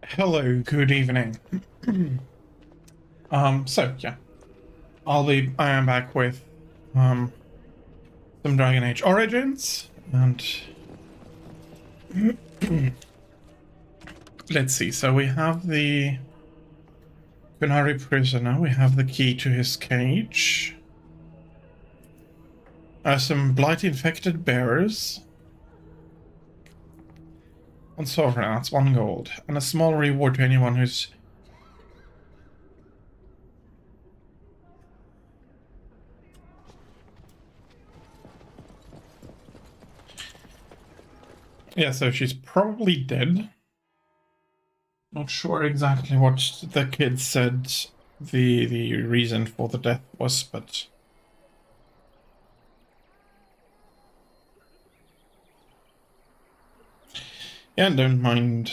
Hello, good evening. So yeah, I am back with um some Dragon Age Origins, and let's see. So we have the Kunari prisoner. We have the key to his cage. Some blight-infected bearers. One sovereign, that's 1 gold, and a small reward to anyone who's. Yeah, so she's probably dead. Not sure exactly what the kid said the reason for the death was, but yeah, don't mind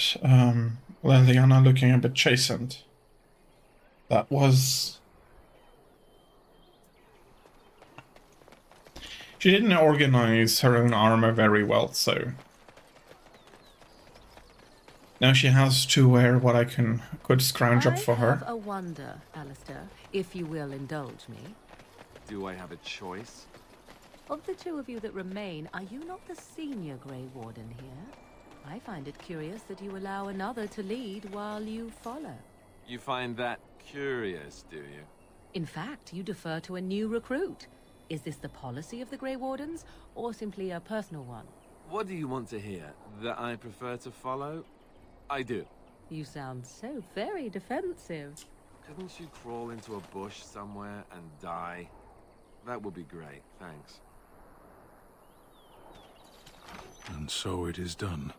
Liliana looking a bit chastened. That was... She didn't organize her own armor very well, so now she has to wear what I could scrounge up for her. I have a wonder, Alistair, if you will indulge me. Do I have a choice? Of the two of you that remain, are you not the senior Grey Warden here? I find it curious that you allow another to lead while you follow. You find that curious, do you? In fact, you defer to a new recruit. Is this the policy of the Grey Wardens, or simply a personal one? What do you want to hear? That I prefer to follow? I do. You sound so very defensive. Couldn't you crawl into a bush somewhere and die? That would be great, thanks. And so it is done.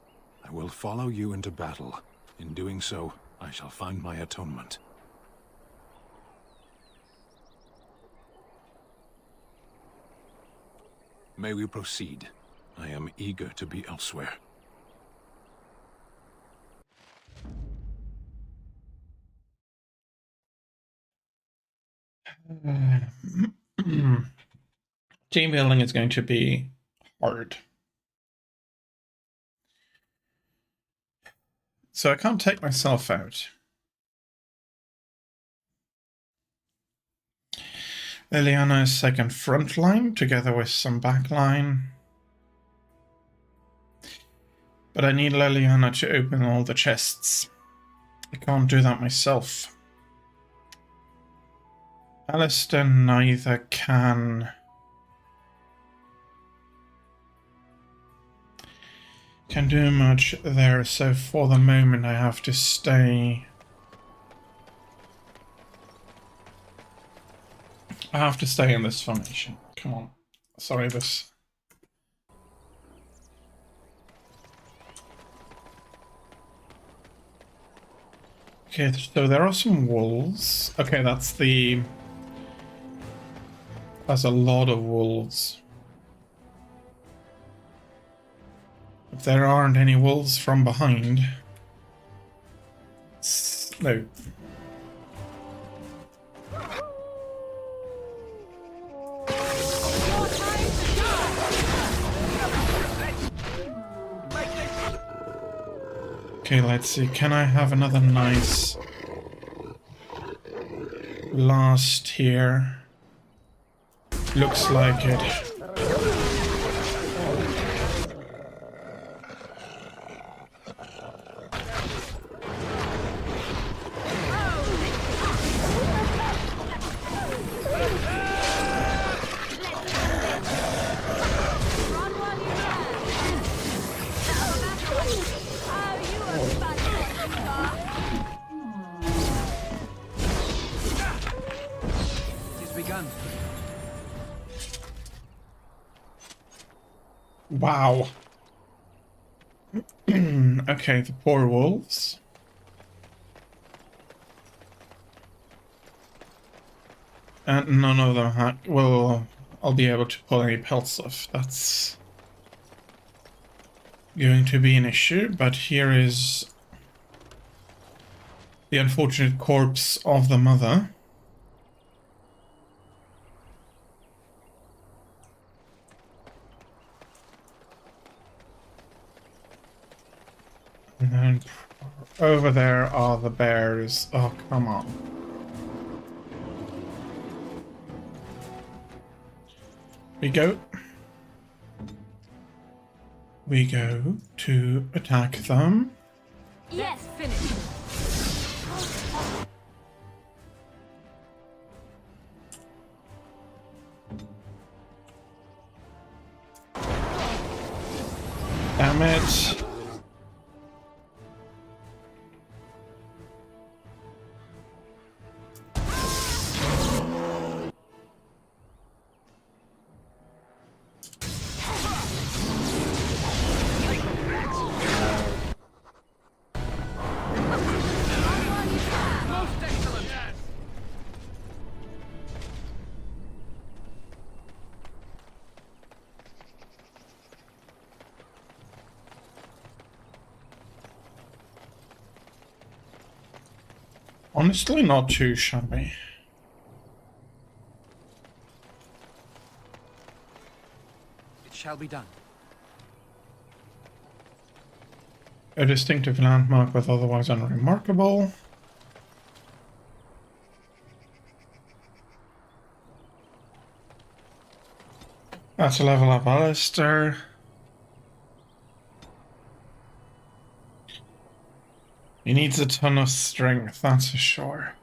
I will follow you into battle. In doing so, I shall find my atonement. May we proceed? I am eager to be elsewhere. Team building is going to be hard. So I can't take myself out. Liliana is second front line, together with some back line. But I need Liliana to open all the chests. I can't do that myself. Alistair neither can do much there, so for the moment I have to stay. I have to stay in this formation. Come on. Sorry, this. Okay, so there are some wolves. Okay, that's a lot of wolves. If there aren't any wolves from behind... No. Okay, let's see. Can I have another nice blast here? Looks like it. Wow. Okay, the poor wolves. And none of them will I'll be able to pull any pelts off. That's going to be an issue, but here is the unfortunate corpse of the mother. And then over there are the bears. Oh, come on. We go. We go to attack them. Yes, finish. Damn it. Honestly, not too shabby. It shall be done. A distinctive landmark but otherwise unremarkable. That's a level up Alistair. He needs a ton of strength, that's for sure.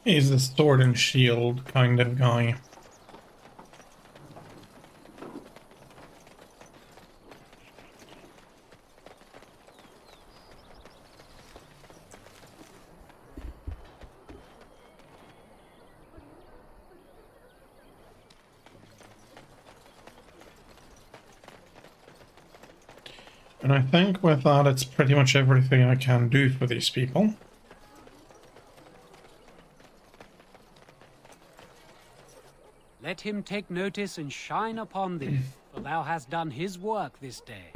He's the sword and shield kind of guy. And I think with that it's pretty much everything I can do for these people. Let him take notice and shine upon thee, for thou hast done his work this day.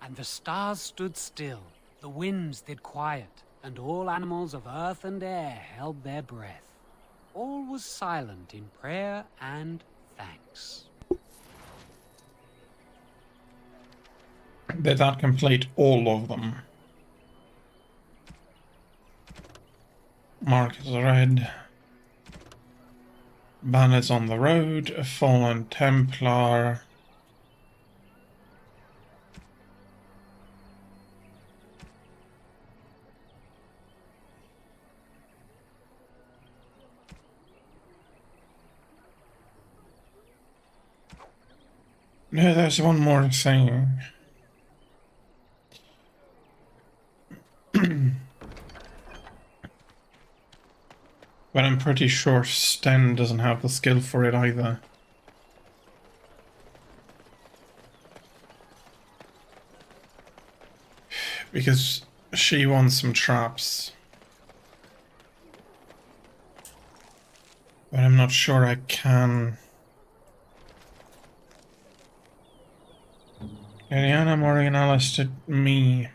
And the stars stood still, the winds did quiet, and all animals of earth and air held their breath. All was silent in prayer and thanks. Did that complete all of them? Mark is red. Bandits on the road, a fallen Templar. No, there's one more thing. But I'm pretty sure Sten doesn't have the skill for it either. Because she wants some traps. But I'm not sure I can. Ariana Morgan to me.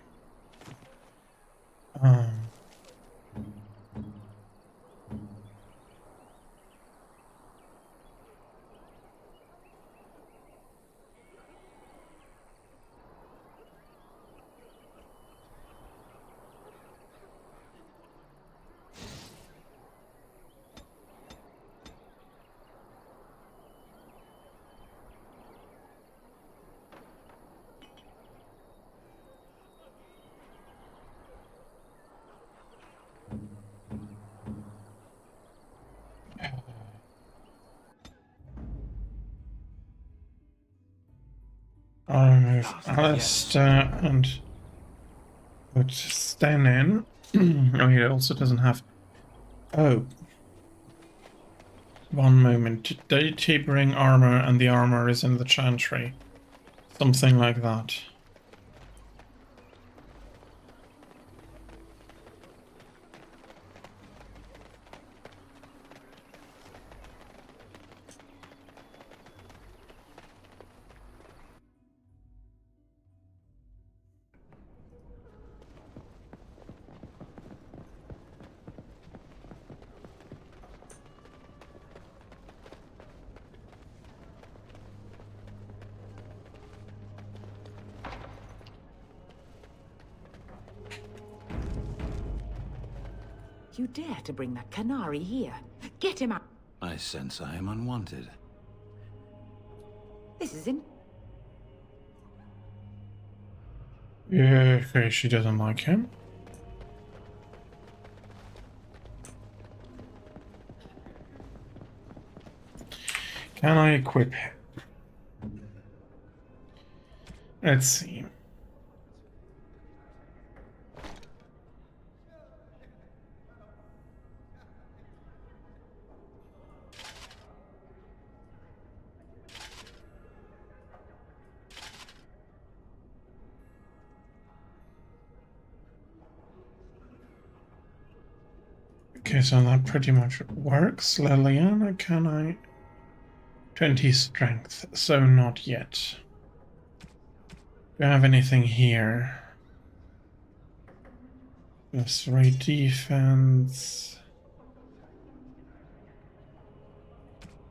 I'll remove Alistair and put Sten in. Oh, he also doesn't have... Oh. One moment. Did he bring armor and the armor is in the chantry? Something like that. you dare to bring that canary here. Get him out. I sense I am unwanted. This is in... Yeah, okay, she doesn't like him. Can I equip him? Let's see. Okay, so that pretty much works. Liliana, can I? 20 strength, so not yet. Do I have anything here? Plus 3 defense.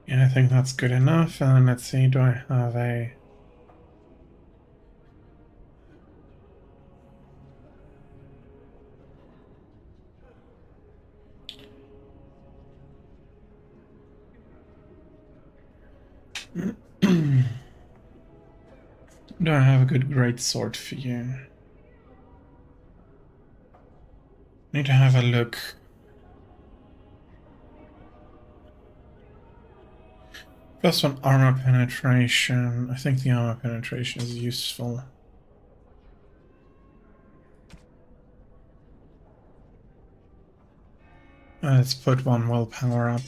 Yeah, I think that's good enough. And then let's see, do I have a... Do I have a good great sword for you? Need to have a look. +1 armor penetration. I think the armor penetration is useful. Let's put 1 willpower up.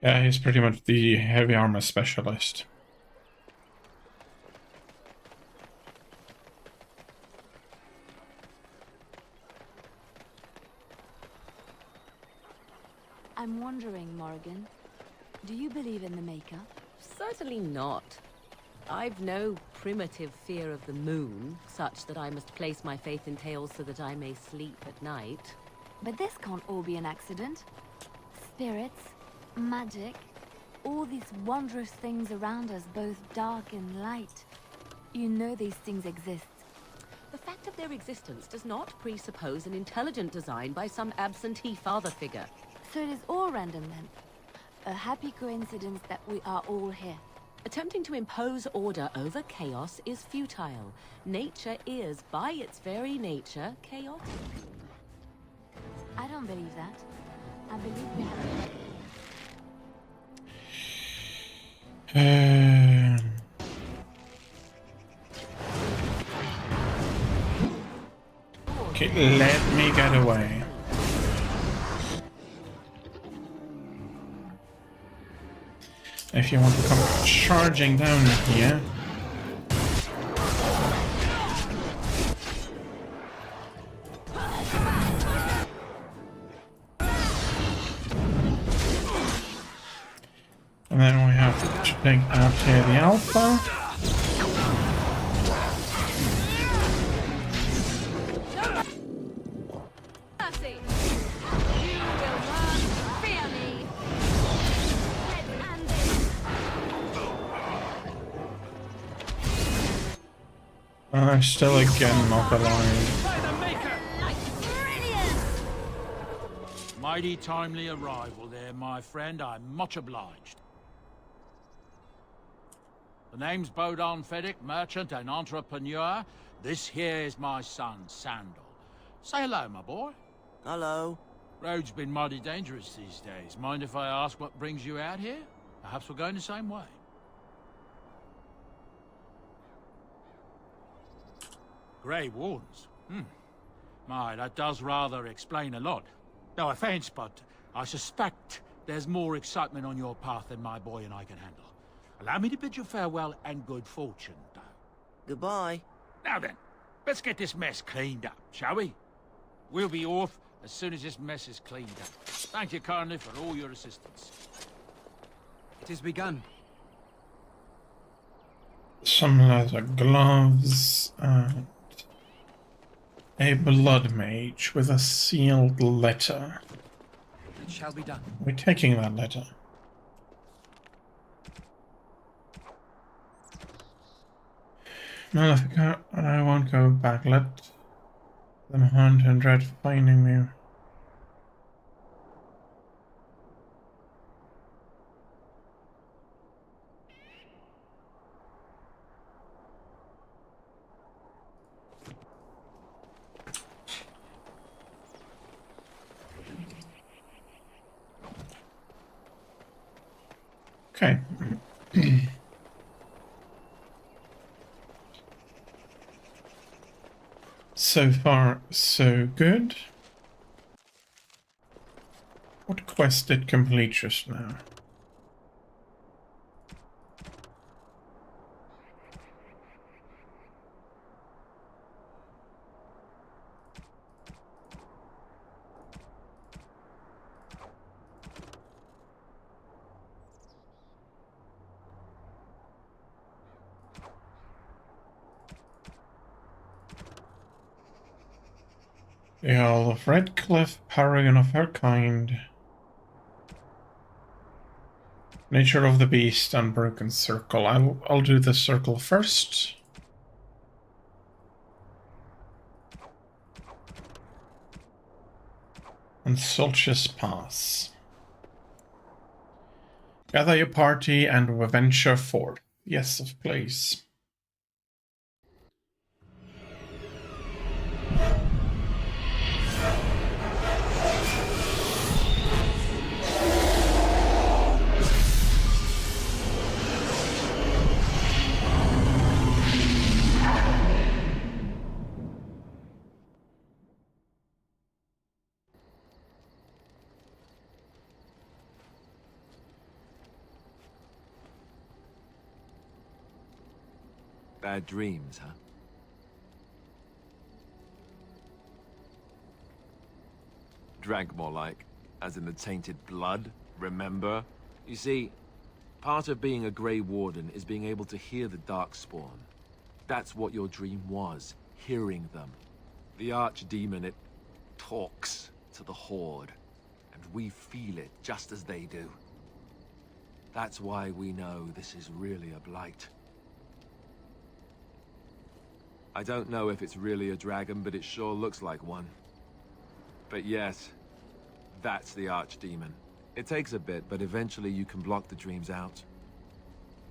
Yeah, he's pretty much the heavy armor specialist. I'm wondering, Morrigan, do you believe in the Maker? Certainly not. I've no primitive fear of the moon, such that I must place my faith in tales so that I may sleep at night. But this can't all be an accident. Spirits, magic, all these wondrous things around us, both dark and light. You know these things exist. The fact of their existence does not presuppose an intelligent design by some absentee father figure. So it is all random then. A happy coincidence that we are all here. Attempting to impose order over chaos is futile. Nature is, by its very nature, chaotic. I don't believe that. I believe we have... Okay, let me get away. If you want to come charging down here. And then we have to take out here the alpha. Still again not alive. Mighty timely arrival there, my friend. I'm much obliged. The name's Bodon Feddick, merchant and entrepreneur. This here is my son, Sandal. Say hello, my boy. Hello. Road's been mighty dangerous these days. Mind if I ask what brings you out here? Perhaps we're going the same way. Grey Wardens? My, that does rather explain a lot. No offense, but I suspect there's more excitement on your path than my boy and I can handle. Allow me to bid you farewell and good fortune, though. Goodbye. Now then, let's get this mess cleaned up, shall we? We'll be off as soon as this mess is cleaned up. Thank you kindly for all your assistance. It has begun. Some leather gloves and a blood mage with a sealed letter. It shall be done. We're taking that letter. Malefica, I won't go back. Let them hunt and dread finding me. Okay. So far, so good. What quest did complete just now? The Earl of Redcliffe, paragon of her kind. Nature of the beast, unbroken circle. I'll do the circle first. And Solstice Pass. Gather your party and we venture forth. Yes, please. Bad dreams, huh? Drank more like, as in the tainted blood, remember? You see, part of being a Grey Warden is being able to hear the Darkspawn. That's what your dream was, hearing them. The Archdemon, it talks to the Horde, and we feel it just as they do. That's why we know this is really a blight. I don't know if it's really a dragon, but it sure looks like one. But yes, that's the Archdemon. It takes a bit, but eventually you can block the dreams out.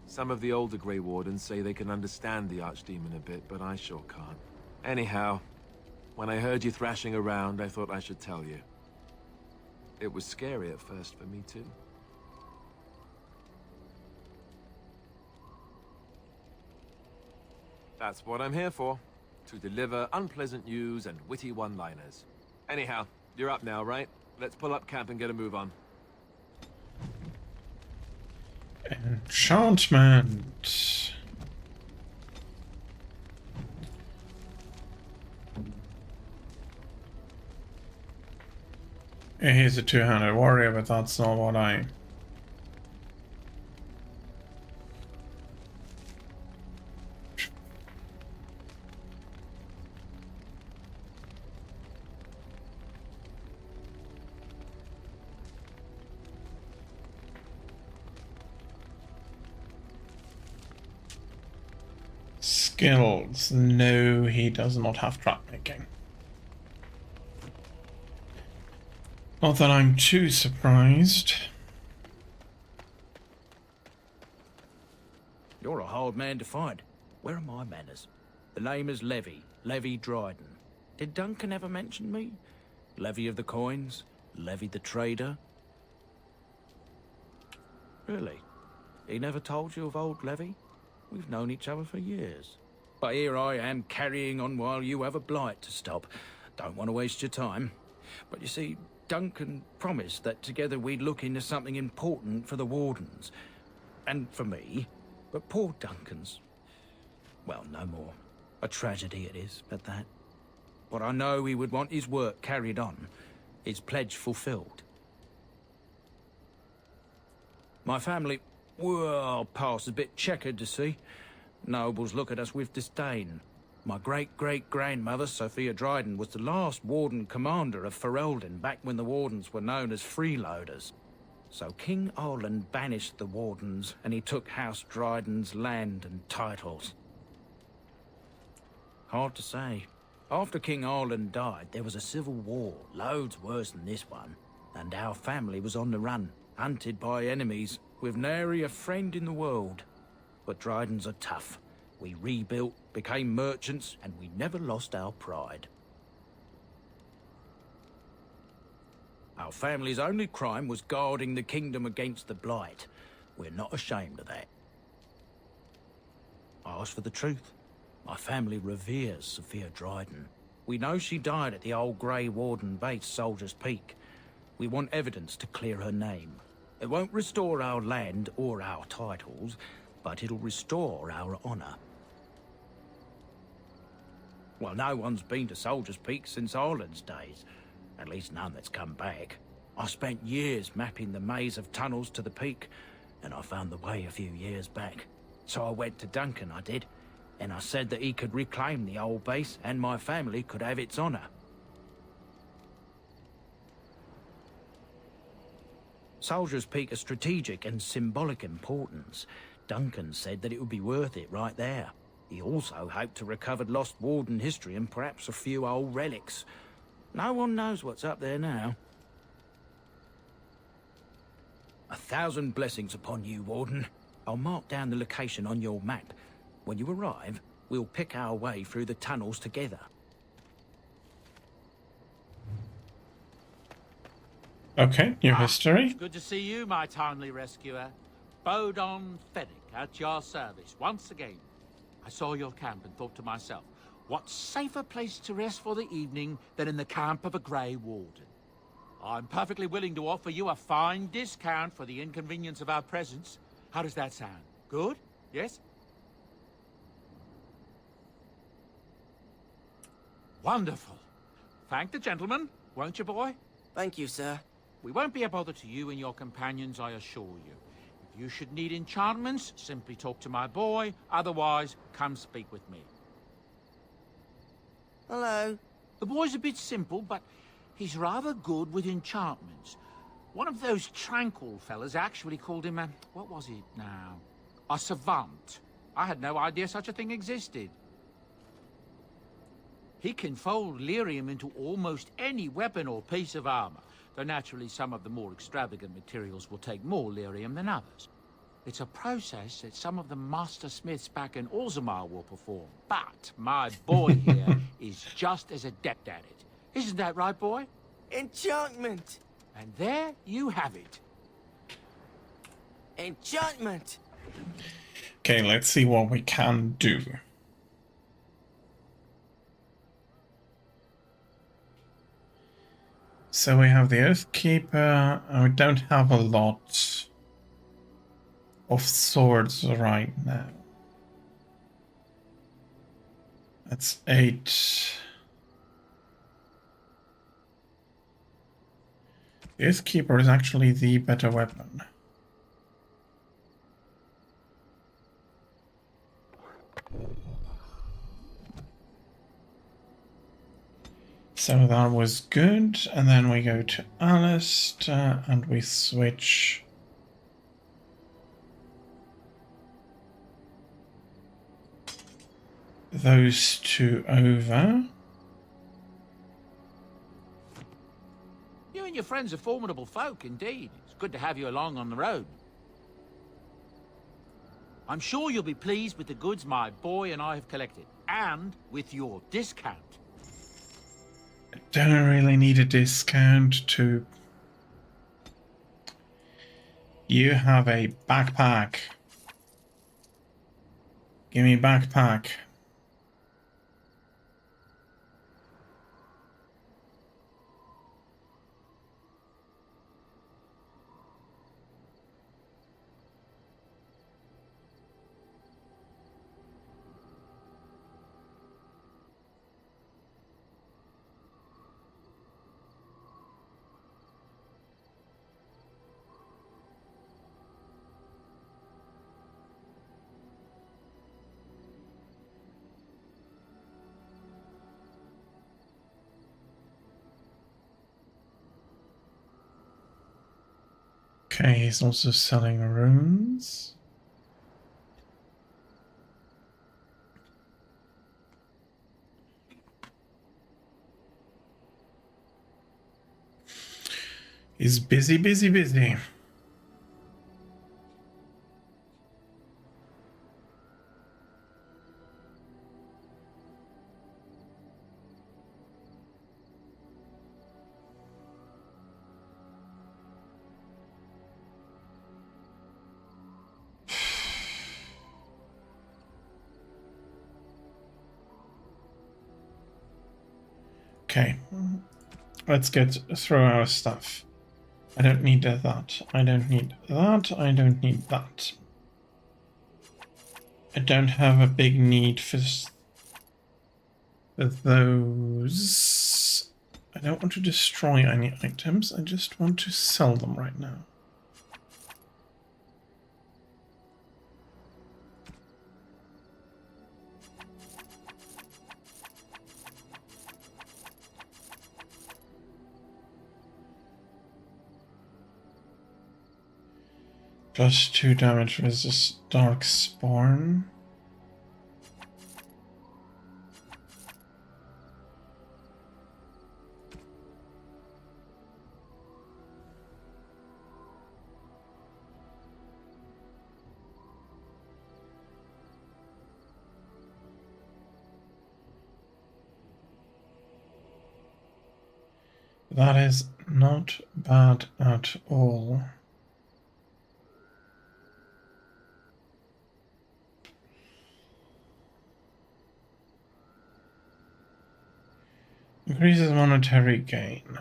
Some of the older Grey Wardens say they can understand the Archdemon a bit, but I sure can't. Anyhow, when I heard you thrashing around, I thought I should tell you. It was scary at first for me too. That's what I'm here for. To deliver unpleasant news and witty one-liners. Anyhow, you're up now, right? Let's pull up camp and get a move on. Enchantment. He's a two-handed warrior, but that's not what I... Skills. No, he does not have trap making. Not that I'm too surprised. You're a hard man to find. Where are my manners? The name is Levy. Levy Dryden. Did Duncan ever mention me? Levy of the coins? Levy the trader? Really? He never told you of old Levy? We've known each other for years. But here I am carrying on while you have a blight to stop. Don't want to waste your time. But you see, Duncan promised that together we'd look into something important for the Wardens. And for me. But poor Duncan's... well, no more. A tragedy it is, at that. But I know he would want his work carried on. His pledge fulfilled. My family... Well, past a bit checkered to see. Nobles look at us with disdain. My great-great-grandmother, Sophia Dryden, was the last Warden Commander of Ferelden back when the Wardens were known as freeloaders. So King Arland banished the Wardens, and he took House Dryden's land and titles. Hard to say. After King Arland died, there was a civil war, loads worse than this one, and our family was on the run, hunted by enemies, with nary a friend in the world. But Drydens are tough. We rebuilt, became merchants, and we never lost our pride. Our family's only crime was guarding the kingdom against the Blight. We're not ashamed of that. Ask for the truth. My family reveres Sophia Dryden. We know she died at the old Grey Warden base, Soldier's Peak. We want evidence to clear her name. It won't restore our land or our titles, but it'll restore our honor. Well, no one's been to Soldier's Peak since Arland's days. At least none that's come back. I spent years mapping the maze of tunnels to the peak, and I found the way a few years back. So I went to Duncan, I did, and I said that he could reclaim the old base and my family could have its honor. Soldier's Peak is strategic and symbolic importance. Duncan said that it would be worth it right there. He also hoped to recover lost Warden history and perhaps a few old relics. No one knows what's up there now. 1,000 blessings upon you, Warden. I'll mark down the location on your map. When you arrive, we'll pick our way through the tunnels together. Okay, new history. Good to see you, my timely rescuer. Bodon Fennick, at your service, once again. I saw your camp and thought to myself, what safer place to rest for the evening than in the camp of a Grey Warden? I'm perfectly willing to offer you a fine discount for the inconvenience of our presence. How does that sound? Good? Yes? Wonderful. Thank the gentleman, won't you, boy? Thank you, sir. We won't be a bother to you and your companions, I assure you. If you should need enchantments, simply talk to my boy. Otherwise, come speak with me. Hello. The boy's a bit simple, but he's rather good with enchantments. One of those tranquil fellas actually called him a... what was it now? A savant. I had no idea such a thing existed. He can fold lyrium into almost any weapon or piece of armor, though naturally some of the more extravagant materials will take more lyrium than others. It's a process that some of the master smiths back in Orzammar will perform, but my boy here is just as adept at it. Isn't that right, boy? Enchantment! And there you have it. Enchantment! Okay, let's see what we can do. So we have the Oathkeeper, and we don't have a lot of swords right now. That's 8. The Oathkeeper is actually the better weapon. So that was good, and then we go to Alistair and we switch those two over. You and your friends are formidable folk, indeed. It's good to have you along on the road. I'm sure you'll be pleased with the goods my boy and I have collected, and with your discount. I don't really need a discount to... You have a backpack. Give me a backpack. Okay, he's also selling runes. He's busy, busy, busy. Okay, let's get through our stuff. I don't need that. I don't need that. I don't need that. I don't have a big need for those. I don't want to destroy any items. I just want to sell them right now. +2 damage resist Dark Spawn. That is not bad at all. Increases monetary gain.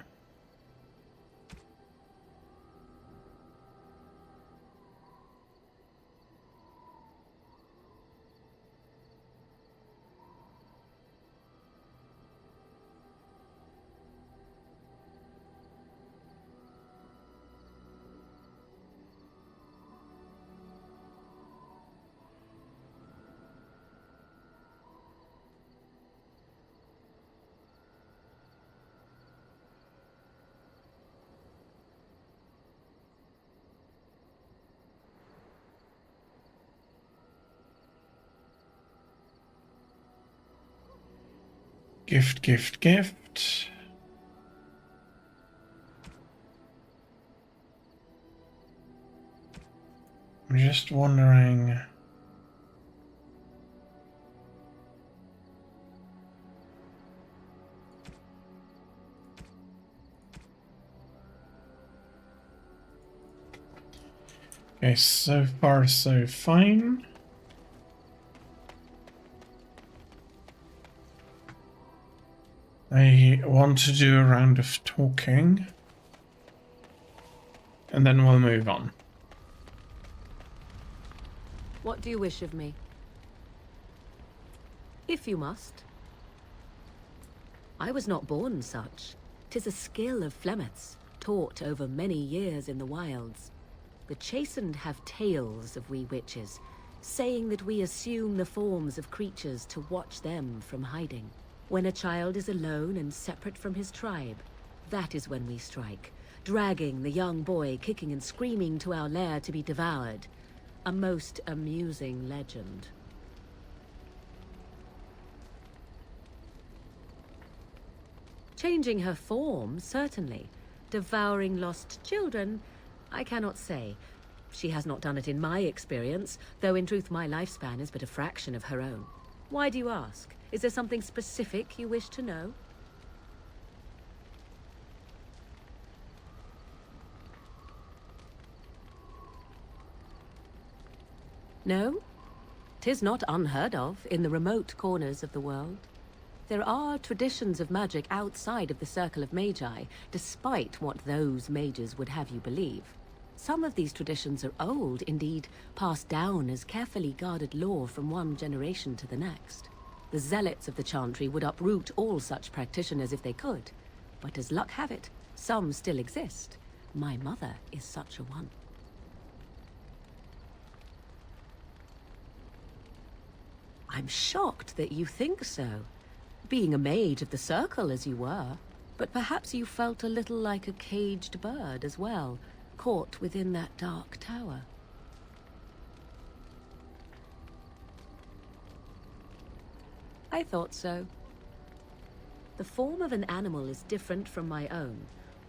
Gift, gift, gift. I'm just wondering. Okay, so far so fine. I want to do a round of talking, and then we'll move on. What do you wish of me? If you must. I was not born such. 'Tis a skill of Flemeth's, taught over many years in the wilds. The chastened have tales of we witches, saying that we assume the forms of creatures to watch them from hiding. When a child is alone and separate from his tribe, that is when we strike, dragging the young boy kicking and screaming to our lair to be devoured. A most amusing legend. Changing her form, certainly. Devouring lost children, I cannot say. She has not done it in my experience, though in truth my lifespan is but a fraction of her own. Why do you ask? Is there something specific you wish to know? No? 'Tis not unheard of in the remote corners of the world. There are traditions of magic outside of the circle of magi, despite what those mages would have you believe. Some of these traditions are old, indeed, passed down as carefully guarded lore from one generation to the next. The zealots of the chantry would uproot all such practitioners if they could, but as luck have it, some still exist. My mother is such a one. I'm shocked that you think so, being a mage of the circle as you were, but perhaps you felt a little like a caged bird as well, caught within that dark tower. I thought so. The form of an animal is different from my own.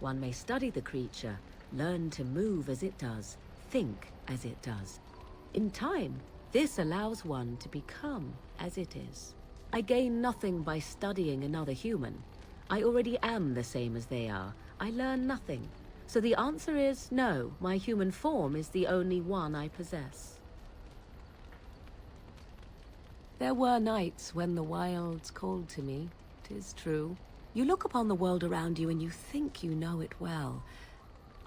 One may study the creature, learn to move as it does, think as it does. In time, this allows one to become as it is. I gain nothing by studying another human. I already am the same as they are. I learn nothing. So the answer is no, my human form is the only one I possess. There were nights when the wilds called to me, 'tis true. You look upon the world around you and you think you know it well.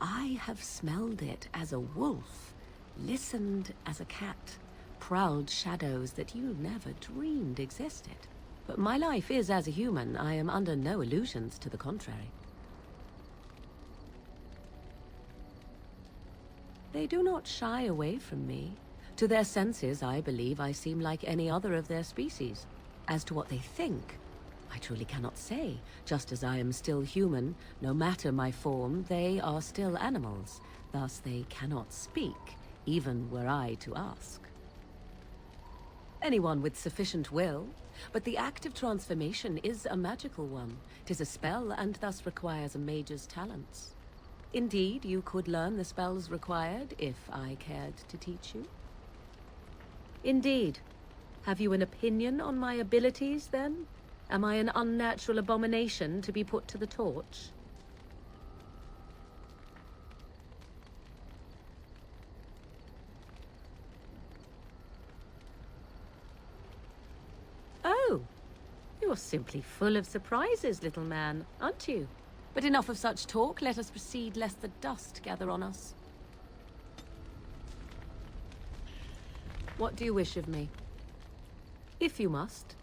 I have smelled it as a wolf, listened as a cat, prowled shadows that you never dreamed existed. But my life is as a human. I am under no illusions to the contrary. They do not shy away from me. To their senses, I believe I seem like any other of their species. As to what they think, I truly cannot say. Just as I am still human, no matter my form, they are still animals. Thus they cannot speak, even were I to ask. Anyone with sufficient will, but the act of transformation is a magical one. 'Tis a spell and thus requires a mage's talents. Indeed, you could learn the spells required if I cared to teach you. Indeed. Have you an opinion on my abilities, then? Am I an unnatural abomination to be put to the torch? Oh, you're simply full of surprises, little man, aren't you? But enough of such talk. Let us proceed, lest the dust gather on us. What do you wish of me? If you must.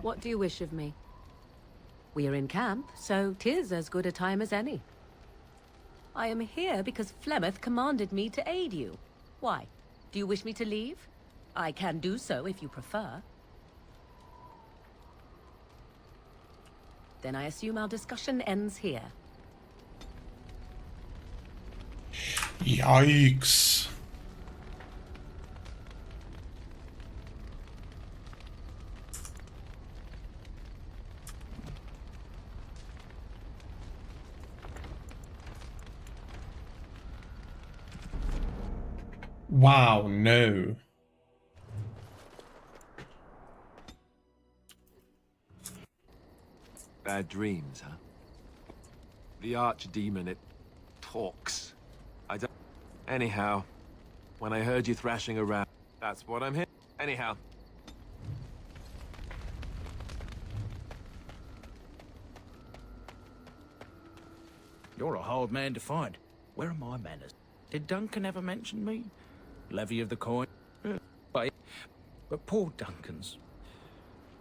What do you wish of me? We are in camp, so 'tis as good a time as any. I am here because Flemeth commanded me to aid you. Why? Do you wish me to leave? I can do so if you prefer. Then I assume our discussion ends here. Yikes. Wow, no. Bad dreams, huh? The archdemon, it talks. I don't... Anyhow, when I heard you thrashing around, that's what I'm here. Anyhow. You're a hard man to find. Where are my manners? Did Duncan ever mention me? Levy of the coin? But poor Duncan's...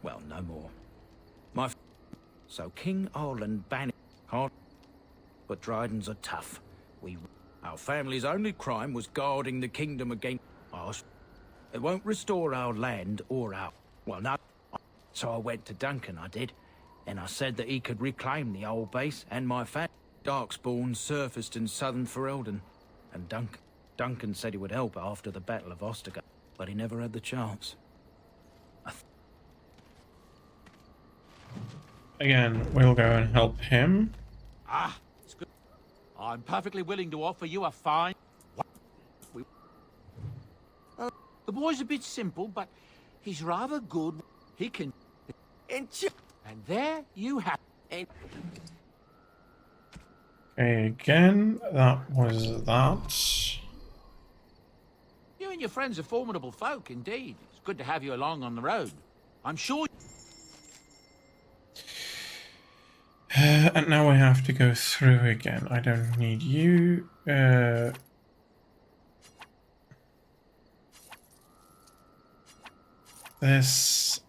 Well, no more. So King Arland banned hard, but Dryden's are tough. Our family's only crime was guarding the kingdom against us. It won't restore our land or our... Well, no. So I went to Duncan, I did. And I said that he could reclaim the old base and my family. Darkspawn surfaced in southern Ferelden. And Duncan said he would help after the Battle of Ostergard, but he never had the chance. Again, we'll go and help him. Ah, it's good. I'm perfectly willing to offer you a fine... The boy's a bit simple, but he's rather good. He can... And there you have it. Okay, again, that was that. You and your friends are formidable folk, indeed. It's good to have you along on the road. I'm sure... And now we have to go through again. I don't need you. This.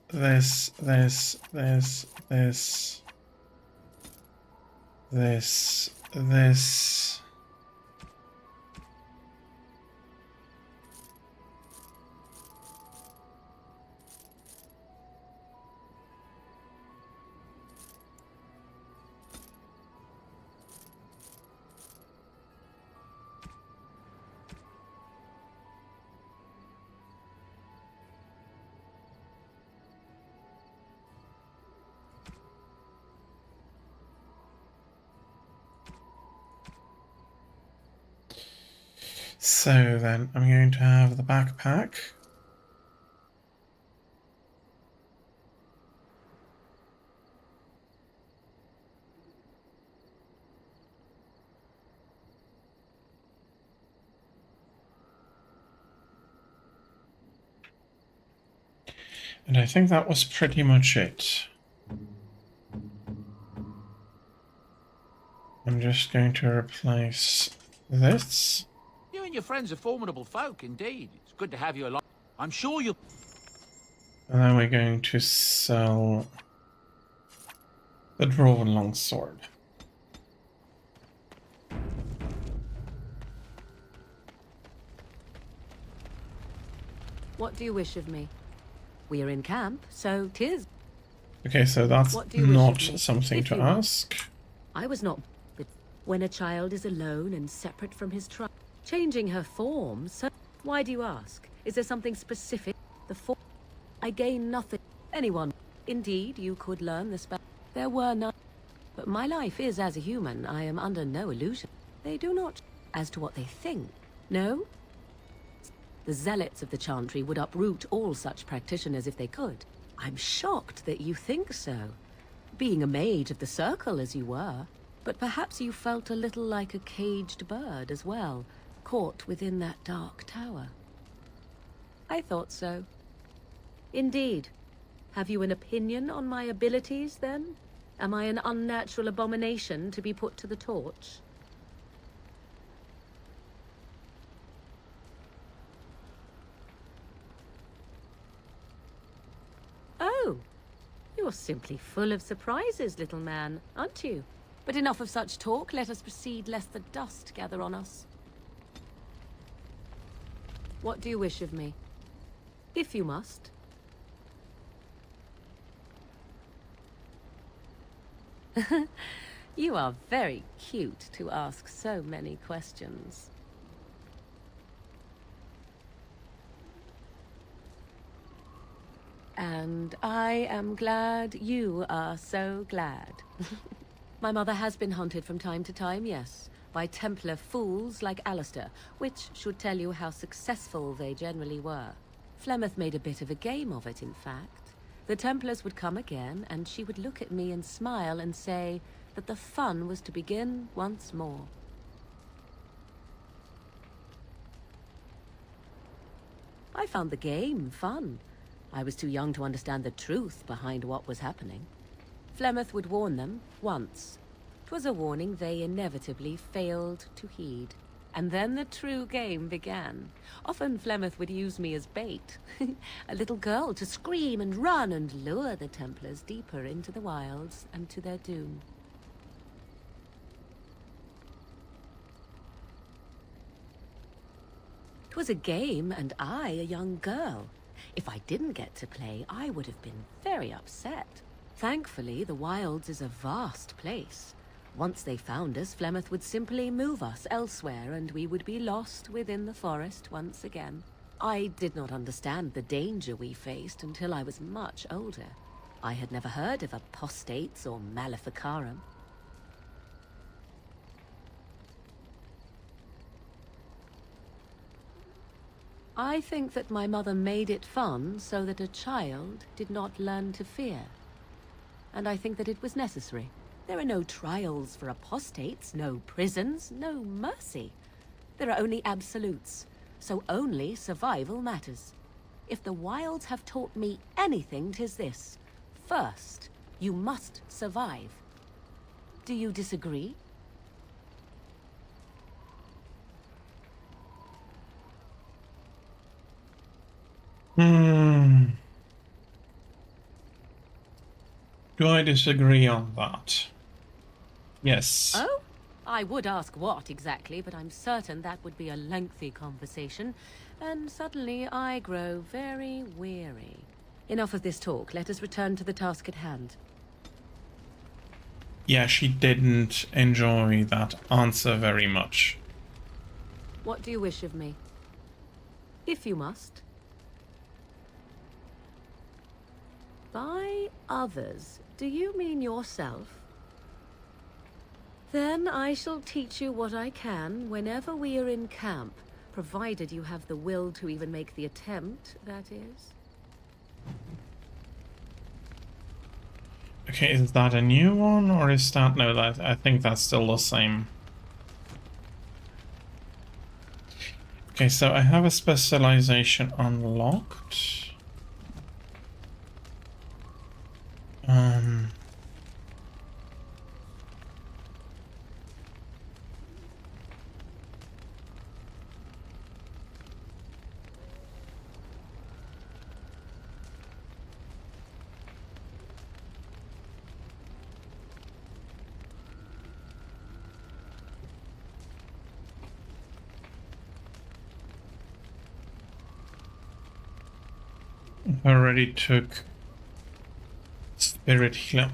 So then I'm going to have the backpack. And I think that was pretty much it. I'm just going to replace this. You and your friends are formidable folk, indeed. It's good to have you along. I'm sure you'll... And then we're going to sell the Dwarven Longsword. What do you wish of me? We are in camp, so 'tis. Okay, so that's What do you wish not of me? something If to you- ask. I was not. But when a child is alone and separate from his tribe, changing her form, so why do you ask? Is there something specific? The form. I gain nothing. Anyone. Indeed, you could learn the spell. There were none. But my life is as a human. I am under no illusion. They do not. As to what they think. No? The zealots of the Chantry would uproot all such practitioners if they could. I'm shocked that you think so. Being a mage of the circle as you were. But perhaps you felt a little like a caged bird as well, caught within that dark tower. I thought so. Indeed. Have you an opinion on my abilities, then? Am I an unnatural abomination to be put to the torch? Oh, you're simply full of surprises, little man, aren't you? But enough of such talk. Let us proceed, lest the dust gather on us. What do you wish of me? If you must. You are very cute to ask so many questions. And I am glad you are so glad. My mother has been hunted from time to time, yes, by Templar fools like Alistair, which should tell you how successful they generally were. Flemeth made a bit of a game of it, in fact. The Templars would come again, and she would look at me and smile and say that the fun was to begin once more. I found the game fun. I was too young to understand the truth behind what was happening. Flemeth would warn them, once. 'Twas a warning they inevitably failed to heed. And then the true game began. Often Flemeth would use me as bait. A little girl to scream and run and lure the Templars deeper into the wilds and to their doom. It was a game, and I a young girl. If I didn't get to play, I would have been very upset. Thankfully, the wilds is a vast place. Once they found us, Flemeth would simply move us elsewhere, and we would be lost within the forest once again. I did not understand the danger we faced until I was much older. I had never heard of apostates or maleficarum. I think that my mother made it fun so that a child did not learn to fear. And I think that it was necessary. There are no trials for apostates, no prisons, no mercy. There are only absolutes, so only survival matters. If the wilds have taught me anything, 'tis this. First, you must survive. Do you disagree? Do I disagree on that? Yes. Oh? I would ask what exactly, but I'm certain that would be a lengthy conversation, and suddenly I grow very weary. Enough of this talk. Let us return to the task at hand. Yeah, she didn't enjoy that answer very much. What do you wish of me? If you must. By others, do you mean yourself? Then I shall teach you what I can whenever we are in camp, Provided you have the will to even make the attempt, that is. Okay, is that a new one, or is that... No, that I think that's still the same. Okay, so I have a specialization unlocked. I already took Spirit Healer.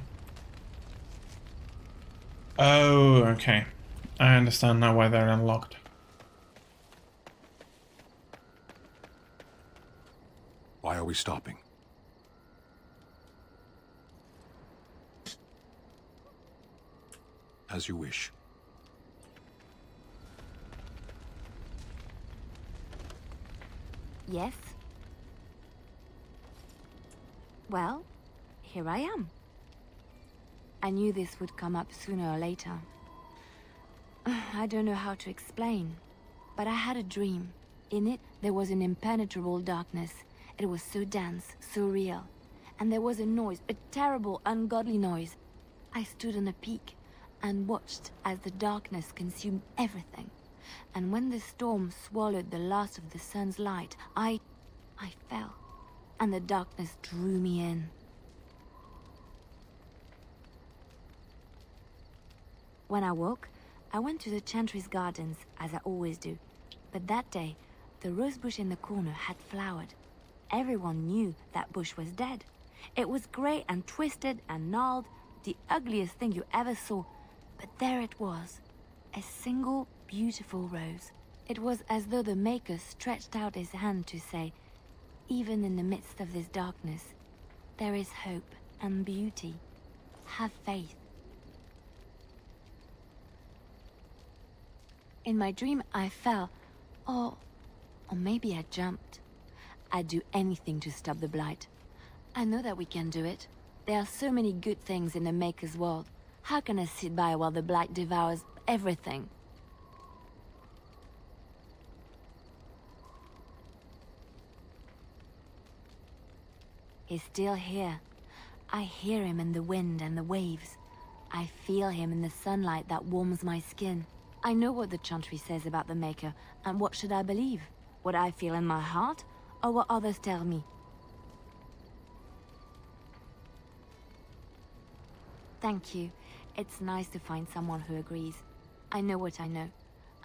Oh, okay. I understand now why they're unlocked. Why are we stopping? As you wish. Yes? Well, here I am. I knew this would come up sooner or later. I don't know how to explain, but I had a dream. In it, there was an impenetrable darkness. It was so dense, so real. And there was a noise, a terrible, ungodly noise. I stood on a peak and watched as the darkness consumed everything. And when the storm swallowed the last of the sun's light, I fell. And the darkness drew me in. When I woke, I went to the Chantry's gardens, as I always do. But that day, the rosebush in the corner had flowered. Everyone knew that bush was dead. It was grey and twisted and gnarled, the ugliest thing you ever saw. But there it was, a single beautiful rose. It was as though the Maker stretched out his hand to say, even in the midst of this darkness, there is hope and beauty. Have faith. In my dream, I fell, or maybe I jumped. I'd do anything to stop the blight. I know that we can do it. There are so many good things in the Maker's world. How can I sit by while the blight devours everything? He's still here. I hear him in the wind and the waves. I feel him in the sunlight that warms my skin. I know what the Chantry says about the Maker, and what should I believe? What I feel in my heart, or what others tell me? Thank you. It's nice to find someone who agrees. I know what I know,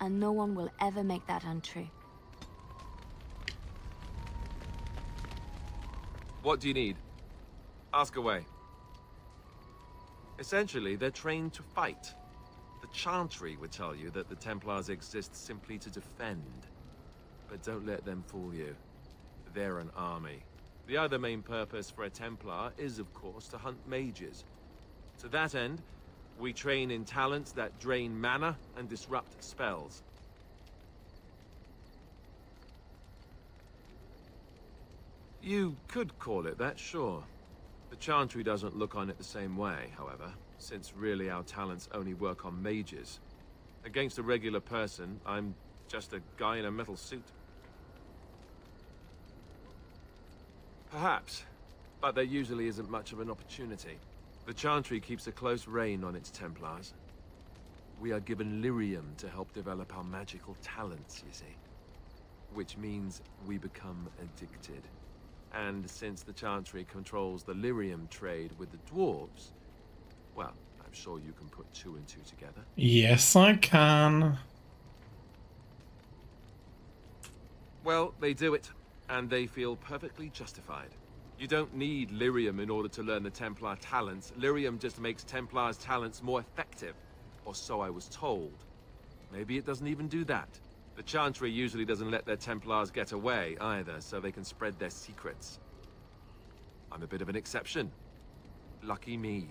and no one will ever make that untrue. What do you need? Ask away. Essentially, they're trained to fight. The Chantry would tell you that the Templars exist simply to defend. But don't let them fool you. They're an army. The other main purpose for a Templar is, of course, to hunt mages. To that end, we train in talents that drain mana and disrupt spells. You could call it that, sure. The Chantry doesn't look on it the same way, however, since really our talents only work on mages. Against a regular person, I'm just a guy in a metal suit. Perhaps, but there usually isn't much of an opportunity. The Chantry keeps a close rein on its Templars. We are given lyrium to help develop our magical talents, you see. Which means we become addicted. And since the Chantry controls the lyrium trade with the dwarves, well, I'm sure you can put two and two together. Yes, I can. Well, they do it, and they feel perfectly justified. You don't need lyrium in order to learn the Templar talents. Lyrium just makes Templars' talents more effective, or so I was told. Maybe it doesn't even do that. The Chantry usually doesn't let their Templars get away either, so they can spread their secrets. I'm a bit of an exception. Lucky me.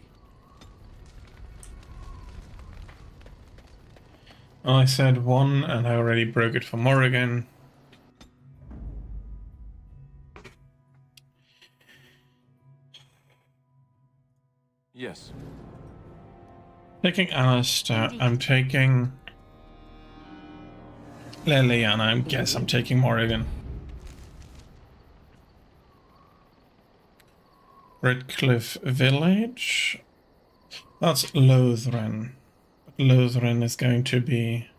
Well, I said one, and I already broke it for Morrigan. Taking Alistair, I'm taking Liliana, I guess I'm taking Morrigan. Redcliffe Village. That's Lothran. Lothran is going to be...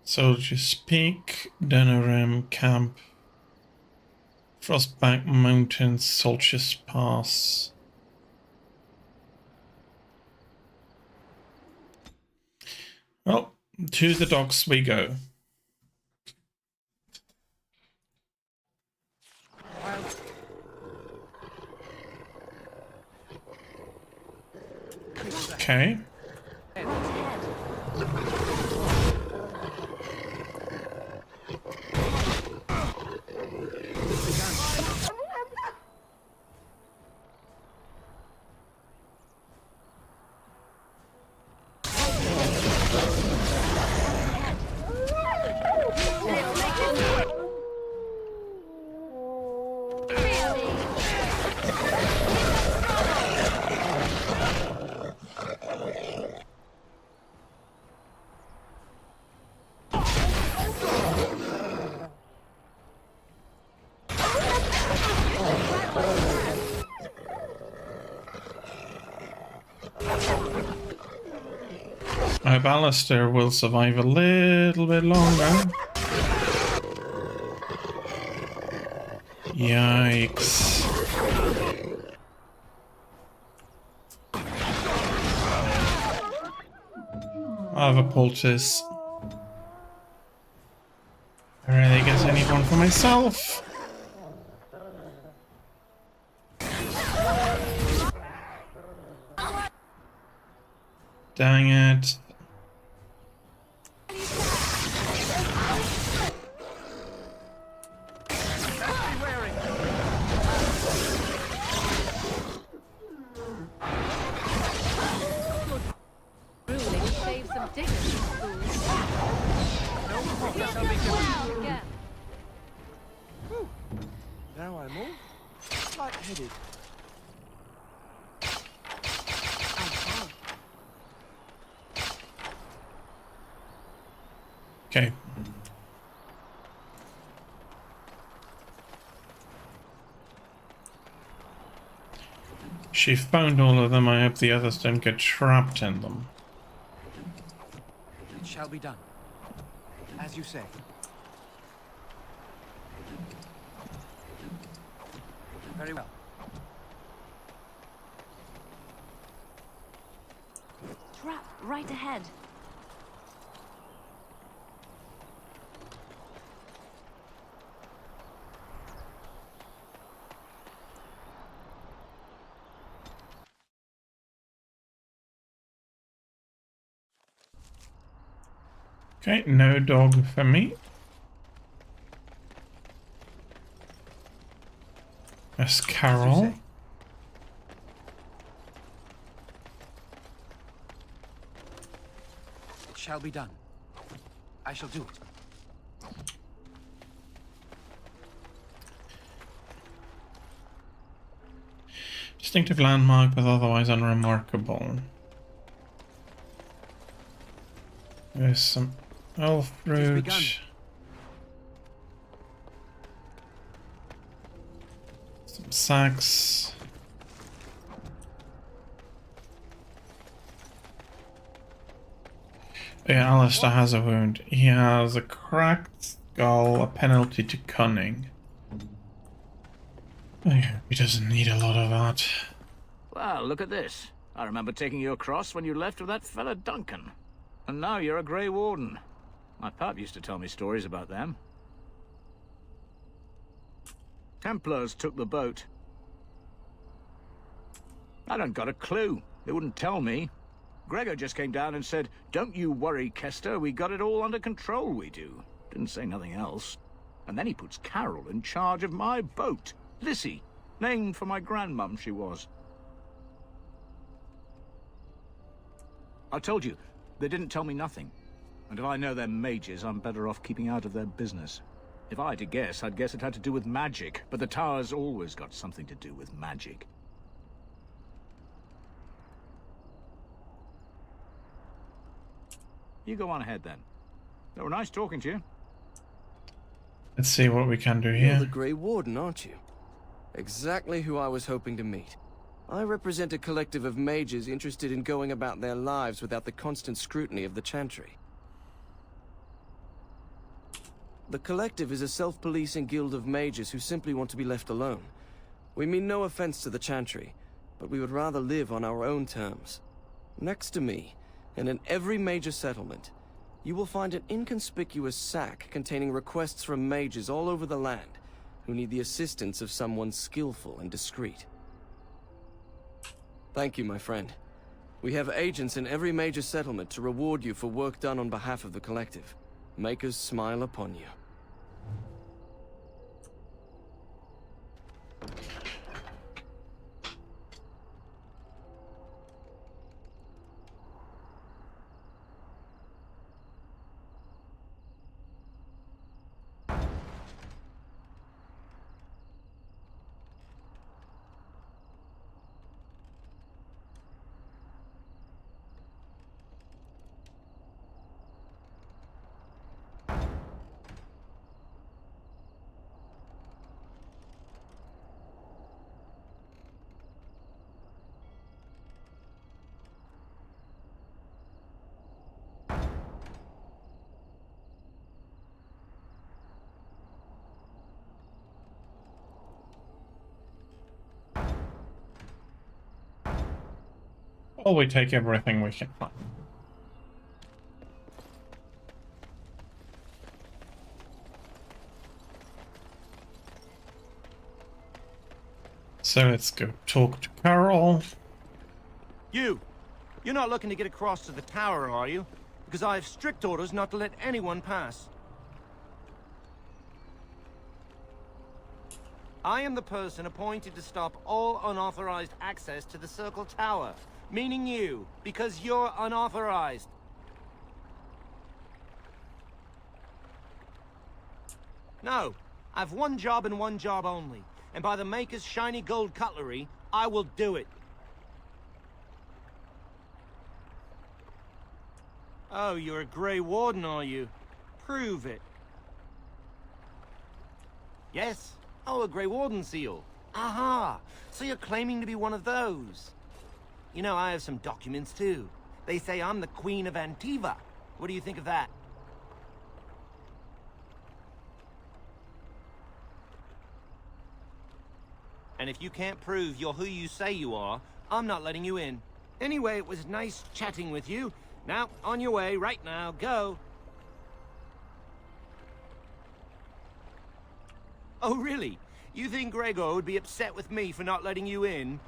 Soldier's Peak, Denerim Camp, Frostback Mountains, Soldier's Pass. Well, to the docks we go. Okay. I hope Alistair will survive a little bit longer. Yikes. I have a poultice. Alright, I guess I need one for myself. Dang it. Now I'm all light-headed. Okay. She found all of them. I hope the others don't get trapped in them. It shall be done. As you say. Very well. Trap right ahead. Okay, no dog for me. That's Carol. It shall be done. I shall do it. Distinctive landmark, but otherwise unremarkable. There's some elf fruit. Some sacks. Yeah, Alistair has a wound. He has a cracked skull, a penalty to cunning. He doesn't need a lot of that. Well, look at this. I remember taking you across when you left with that fella Duncan. And now you're a Grey Warden. My pap used to tell me stories about them. Templars took the boat. I don't got a clue. They wouldn't tell me. Gregor just came down and said, "Don't you worry, Kester, we got it all under control, we do." Didn't say nothing else. And then he puts Carol in charge of my boat. Lissy, named for my grandmum she was. I told you, they didn't tell me nothing. And if I know they're mages, I'm better off keeping out of their business. If I had to guess, I'd guess it had to do with magic, but the tower's always got something to do with magic. You go on ahead, then. They were nice talking to you. Let's see what we can do You're here. the Grey Warden, aren't you? Exactly who I was hoping to meet. I represent a collective of mages interested in going about their lives without the constant scrutiny of the Chantry. The collective is a self-policing guild of mages who simply want to be left alone. We mean no offense to the Chantry, but we would rather live on our own terms. Next to me, and in every major settlement, you will find an inconspicuous sack containing requests from mages all over the land who need the assistance of someone skillful and discreet. Thank you, my friend. We have agents in every major settlement to reward you for work done on behalf of the collective. Make us smile upon you. Well, we take everything we can find. So let's go talk to Carol. You're not looking to get across to the tower, are you? Because I have strict orders not to let anyone pass. I am the person appointed to stop all unauthorized access to the Circle Tower. Meaning you, because you're unauthorized. No, I've one job and one job only. And by the Maker's shiny gold cutlery, I will do it. Oh, you're a Grey Warden, are you? Prove it. Yes? Oh, a Grey Warden seal. Aha! So you're claiming to be one of those. You know, I have some documents, too. They say I'm the Queen of Antiva. What do you think of that? And if you can't prove you're who you say you are, I'm not letting you in. Anyway, it was nice chatting with you. Now, on your way, right now, go. Oh, really? You think Gregor would be upset with me for not letting you in?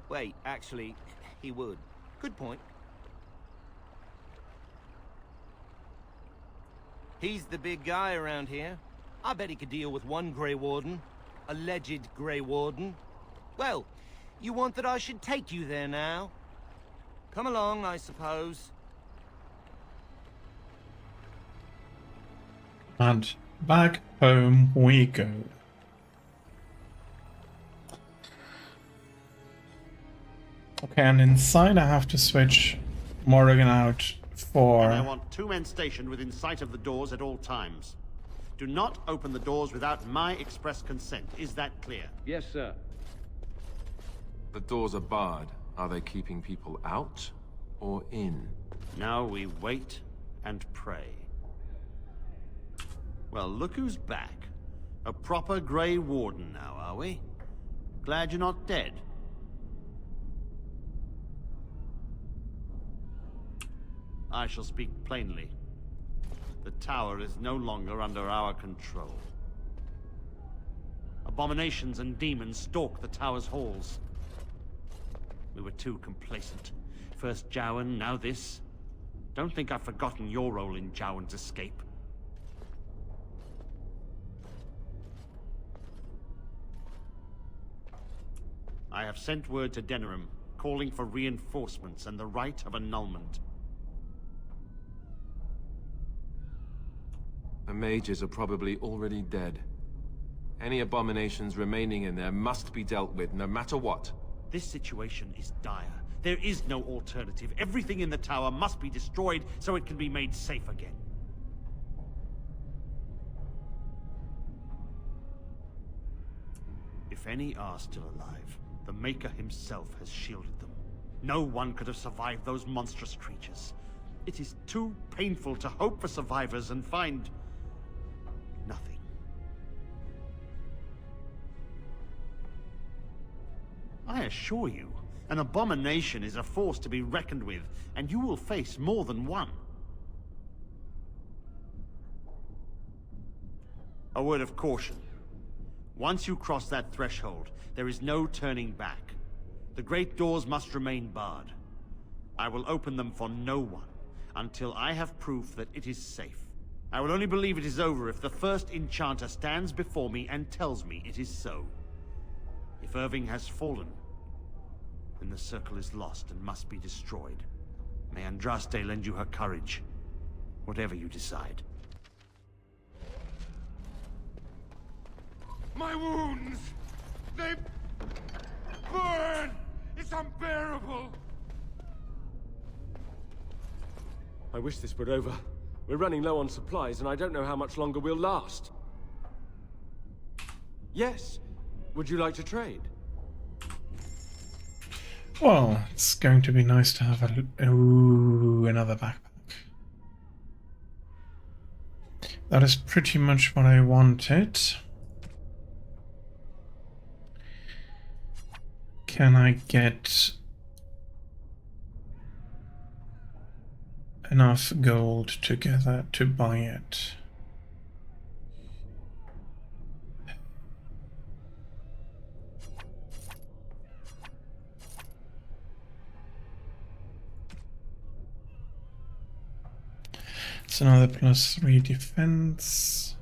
Wait, actually, he would. Good point. He's the big guy around here. I bet he could deal with one Grey Warden. Alleged Grey Warden. Well, you want that I should take you there now? Come along, I suppose. And back home we go. Okay, and inside I have to switch Morrigan out for... And I want 2 men stationed within sight of the doors at all times. Do not open the doors without my express consent. Is that clear? Yes, sir. The doors are barred. Are they keeping people out or in? Now we wait and pray. Well, look who's back. A proper Grey Warden now, are we? Glad you're not dead. I shall speak plainly. The tower is no longer under our control. Abominations and demons stalk the tower's halls. We were too complacent. First Jowan, now this. Don't think I've forgotten your role in Jowan's escape. I have sent word to Denerim, calling for reinforcements and the right of annulment. The mages are probably already dead. Any abominations remaining in there must be dealt with, no matter what. This situation is dire. There is no alternative. Everything in the tower must be destroyed so it can be made safe again. If any are still alive, the Maker himself has shielded them. No one could have survived those monstrous creatures. It is too painful to hope for survivors and find nothing. I assure you, an abomination is a force to be reckoned with, and you will face more than one. A word of caution. Once you cross that threshold, there is no turning back. The great doors must remain barred. I will open them for no one until I have proof that it is safe. I will only believe it is over if the first enchanter stands before me and tells me it is so. If Irving has fallen, then the circle is lost and must be destroyed. May Andraste lend you her courage, whatever you decide. My wounds! They burn! It's unbearable! I wish this were over. We're running low on supplies, and I don't know how much longer we'll last. Yes. Would you like to trade? Well, it's going to be nice to have another backpack. That is pretty much what I wanted. Can I get enough gold together to buy it? It's another +3 defense.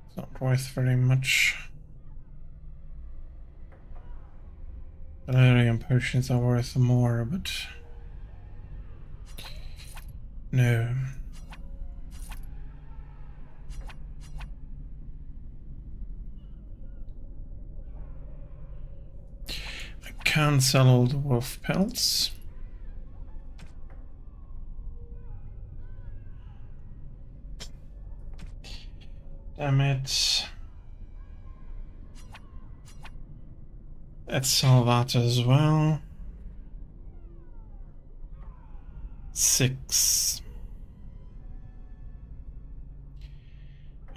It's not worth very much. Valerian potions are worth more, but no. I can sell all the wolf pelts. Damn it. Let's sell that as well. 6.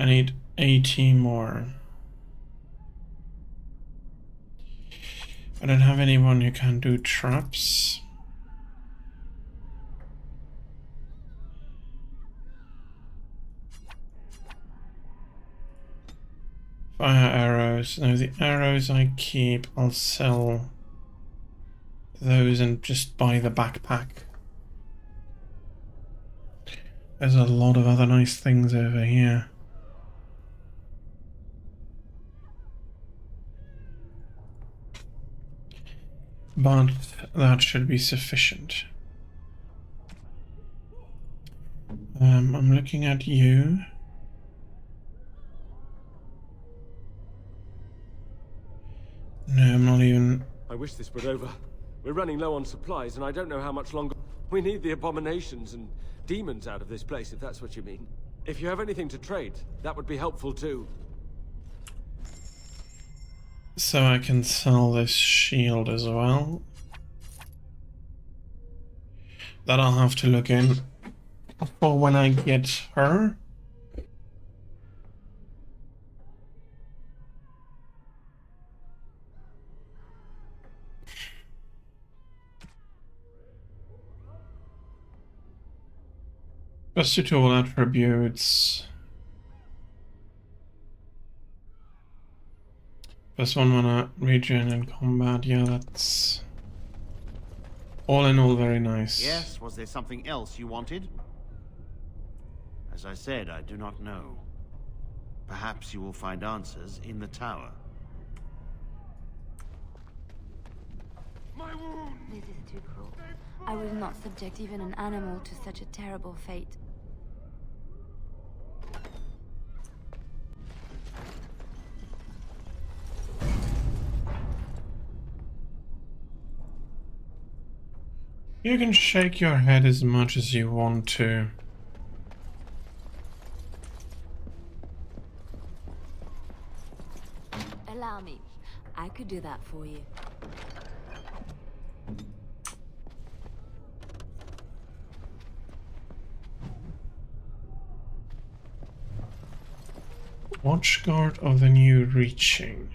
I need 80 more. I don't have anyone who can do traps. Fire arrows. No, the arrows I keep, I'll sell those and just buy the backpack. There's a lot of other nice things over here. But that should be sufficient. I'm looking at you. No, I'm not even... I wish this were over. We're running low on supplies, and I don't know how much longer. We need the abominations and demons out of this place, if that's what you mean. If you have anything to trade, that would be helpful too. So I can sell this shield as well. That I'll have to look in for when I get her. Plus 2 to all attributes. +1 mana regen in combat. Yeah, that's all in all very nice. Yes, was there something else you wanted? As I said, I do not know. Perhaps you will find answers in the tower. My wound! This is too cruel. I will not subject even an animal to such a terrible fate. You can shake your head as much as you want to. Allow me. I could do that for you. Watchguard of the New Reaching.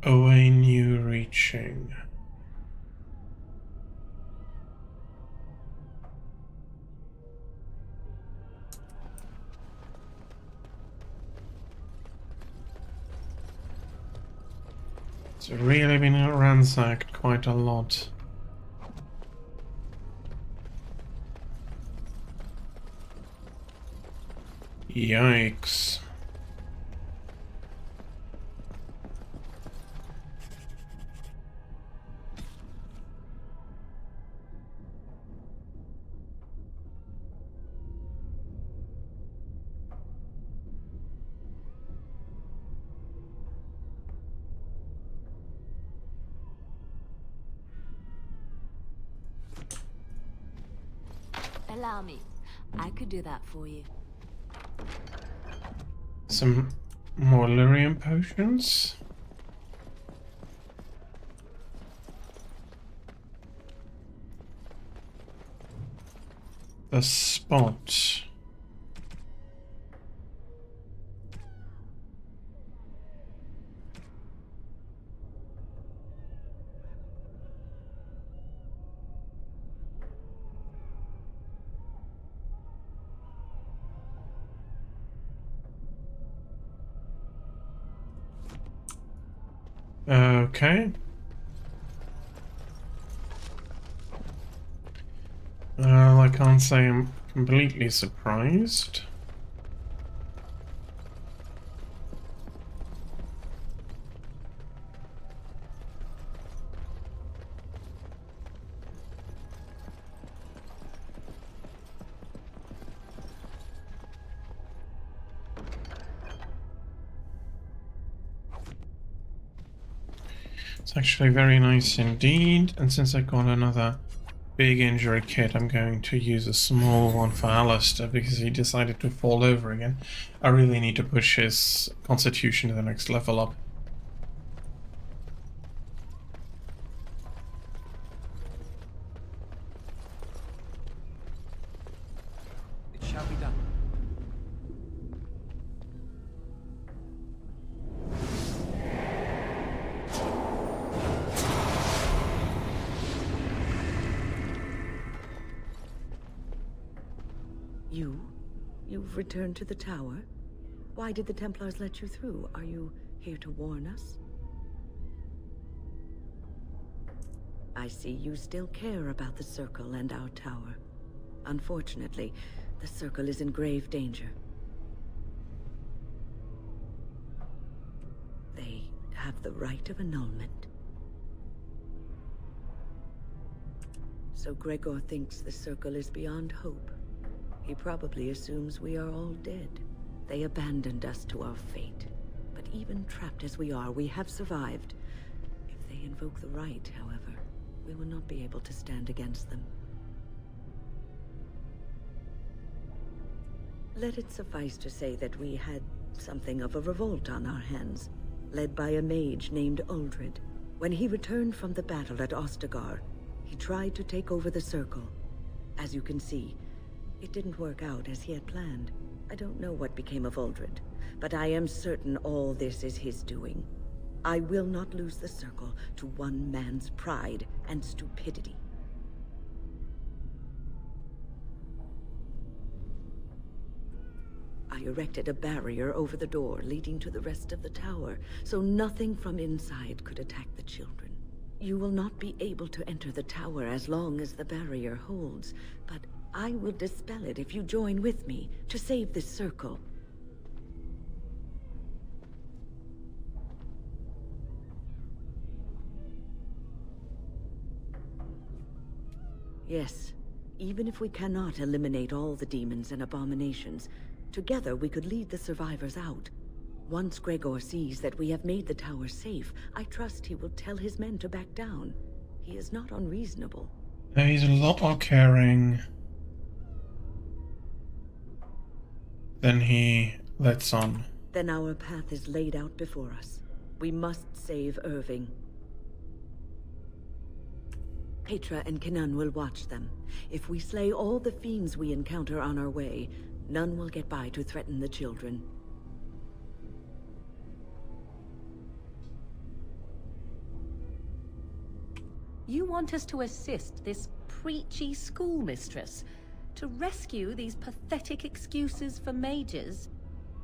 Away New Reaching. It's really been ransacked quite a lot. Yikes. Allow me. I could do that for you. Some more lyrium potions. The spot. Okay. Well, I can't say I'm completely surprised. It's actually very nice indeed, and since I got another big injury kit, I'm going to use a small one for Alistair because he decided to fall over again. I really need to push his constitution to the next level up. It shall be done. You've returned to the tower? Why did the Templars let you through? Are you here to warn us? I see you still care about the Circle and our tower. Unfortunately, the Circle is in grave danger. They have the right of annulment. So Gregor thinks the Circle is beyond hope. He probably assumes we are all dead. They abandoned us to our fate. But even trapped as we are, we have survived. If they invoke the right, however, we will not be able to stand against them. Let it suffice to say that we had something of a revolt on our hands, led by a mage named Uldred. When he returned from the battle at Ostagar, he tried to take over the Circle. As you can see, it didn't work out as he had planned. I don't know what became of Uldred, but I am certain all this is his doing. I will not lose the Circle to one man's pride and stupidity. I erected a barrier over the door leading to the rest of the tower, so nothing from inside could attack the children. You will not be able to enter the tower as long as the barrier holds, but I will dispel it if you join with me to save this Circle. Yes. Even if we cannot eliminate all the demons and abominations, together we could lead the survivors out. Once Gregor sees that we have made the tower safe, I trust he will tell his men to back down. He is not unreasonable. He's a lot more caring than he lets on. Then our path is laid out before us. We must save Irving. Petra and Kenan will watch them. If we slay all the fiends we encounter on our way, none will get by to threaten the children. You want us to assist this preachy schoolmistress to rescue these pathetic excuses for mages?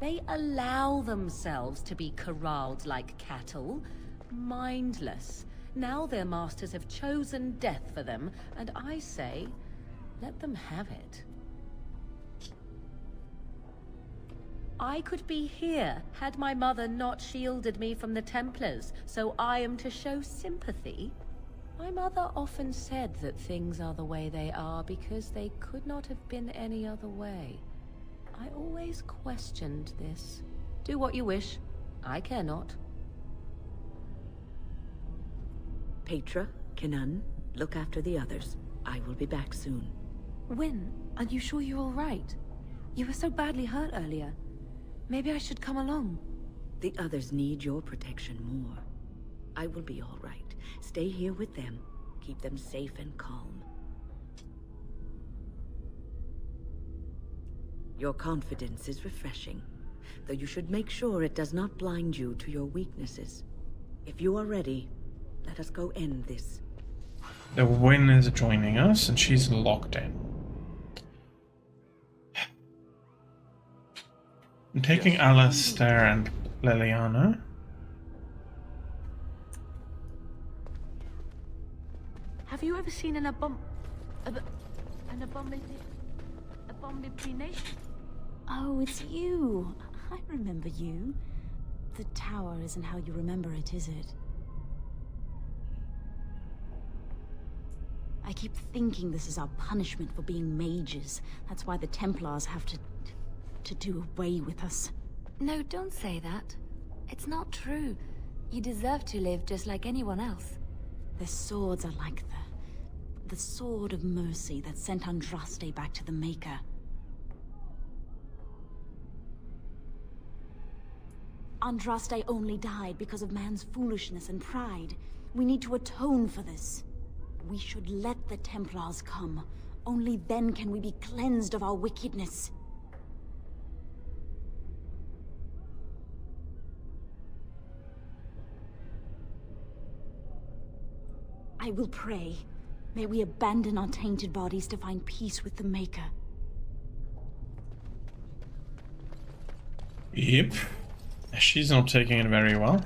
They allow themselves to be corralled like cattle, mindless. Now their masters have chosen death for them, and I say, let them have it. I could be here had my mother not shielded me from the Templars, so I am to show sympathy. My mother often said that things are the way they are because they could not have been any other way. I always questioned this. Do what you wish. I care not. Petra, Kenan, look after the others. I will be back soon. When? Are you sure you're all right? You were so badly hurt earlier. Maybe I should come along. The others need your protection more. I will be all right. Stay here with them. Keep them safe and calm. Your confidence is refreshing, though you should make sure it does not blind you to your weaknesses. If you are ready, let us go end this. The Win is joining us, and she's locked in. I'm taking Alistair and Liliana. Have you ever seen an abomination? Oh, it's you. I remember you. The tower isn't how you remember it, is it? I keep thinking this is our punishment for being mages. That's why the Templars have to do away with us. No, don't say that. It's not true. You deserve to live just like anyone else. Their swords are like the sword of mercy that sent Andraste back to the Maker. Andraste only died because of man's foolishness and pride. We need to atone for this. We should let the Templars come. Only then can we be cleansed of our wickedness. I will pray. May we abandon our tainted bodies to find peace with the Maker. Yep. She's not taking it very well.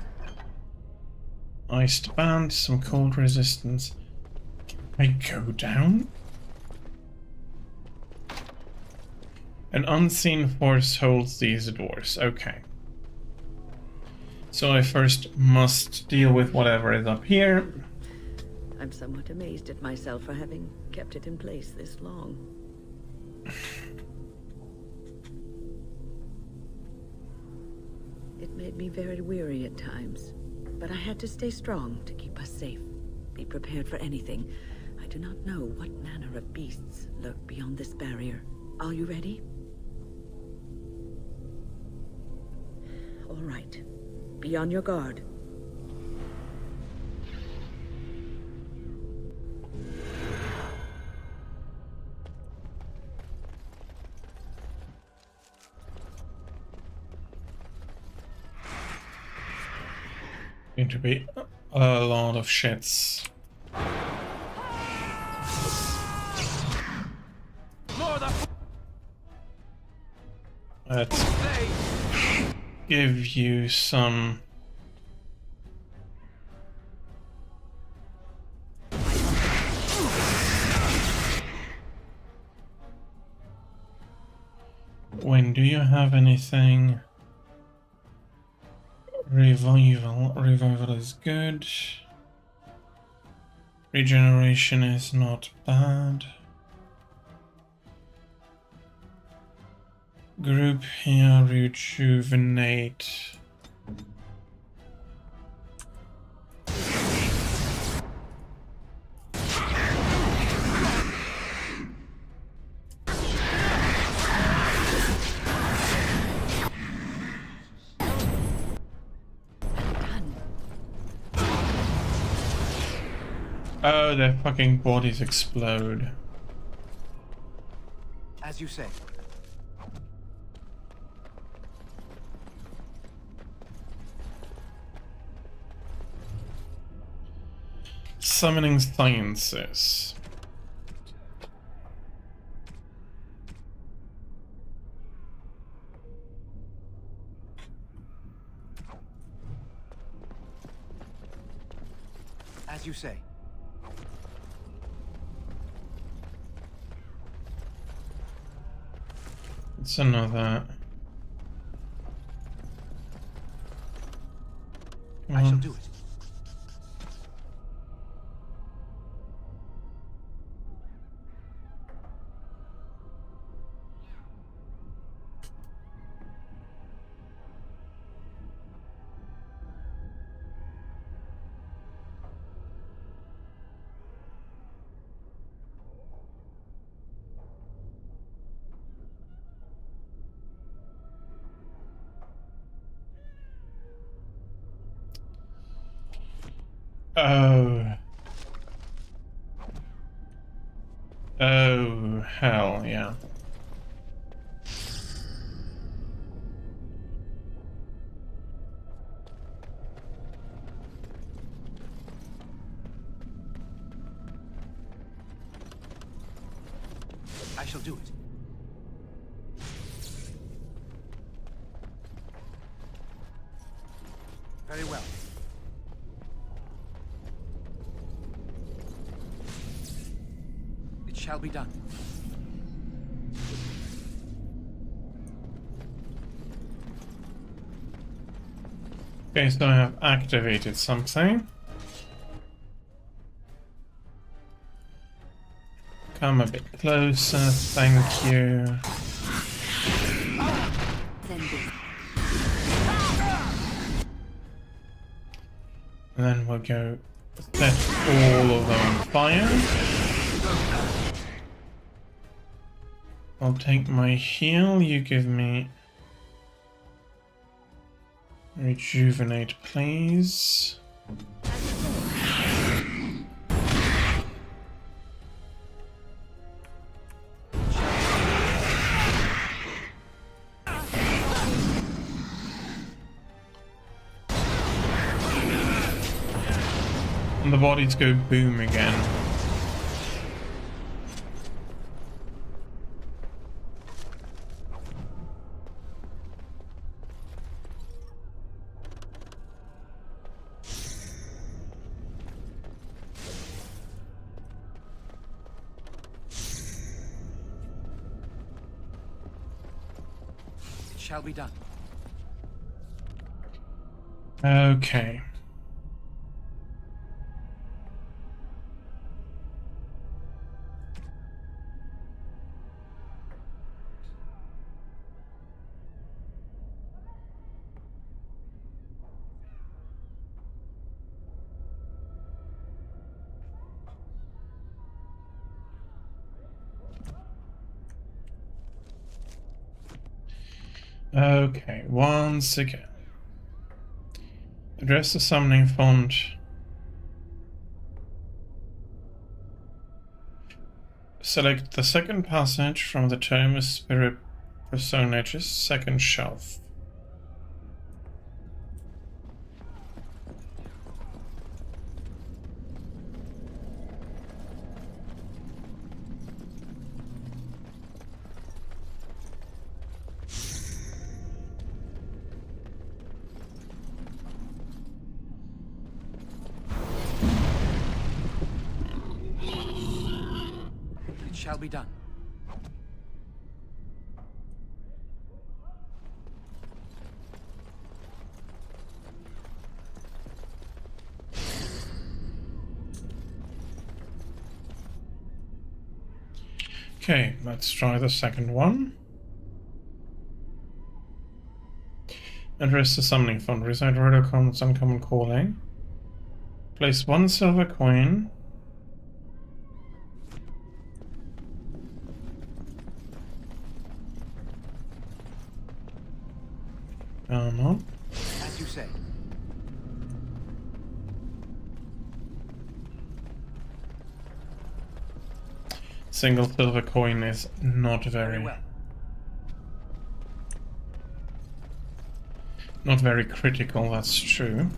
Iced band, some cold resistance. I go down? An unseen force holds these doors. Okay. So I first must deal with whatever is up here. I'm somewhat amazed at myself for having kept it in place this long. It made me very weary at times, but I had to stay strong to keep us safe. Be prepared for anything. I do not know what manner of beasts lurk beyond this barrier. Are you ready? All right. Be on your guard. Going to be a lot of shits. Let's give you some When do you have anything? Revival. Revival is good. Regeneration is not bad. Group here, rejuvenate. Oh, their fucking bodies explode. As you say. Summoning sciences. As you say. It's another. I shall do it. Oh. Oh, hell yeah. I shall do it. Very well. It shall be done. Okay, so I have activated something. Come a bit closer, thank you. And then we'll go set all of them on fire. I'll take my heal, you give me rejuvenate, please. And the bodies go boom again. It shall be done. Okay. Okay, once again. Address the summoning font. Select the second passage from the Tome of Spirit Personages, second shelf. Shall be done. Okay, let's try the second one. Address the summoning font. Recite rare commons, uncommon calling. Place 1 silver coin. No. As you say. Single silver coin is not very well. Not very critical, that's true.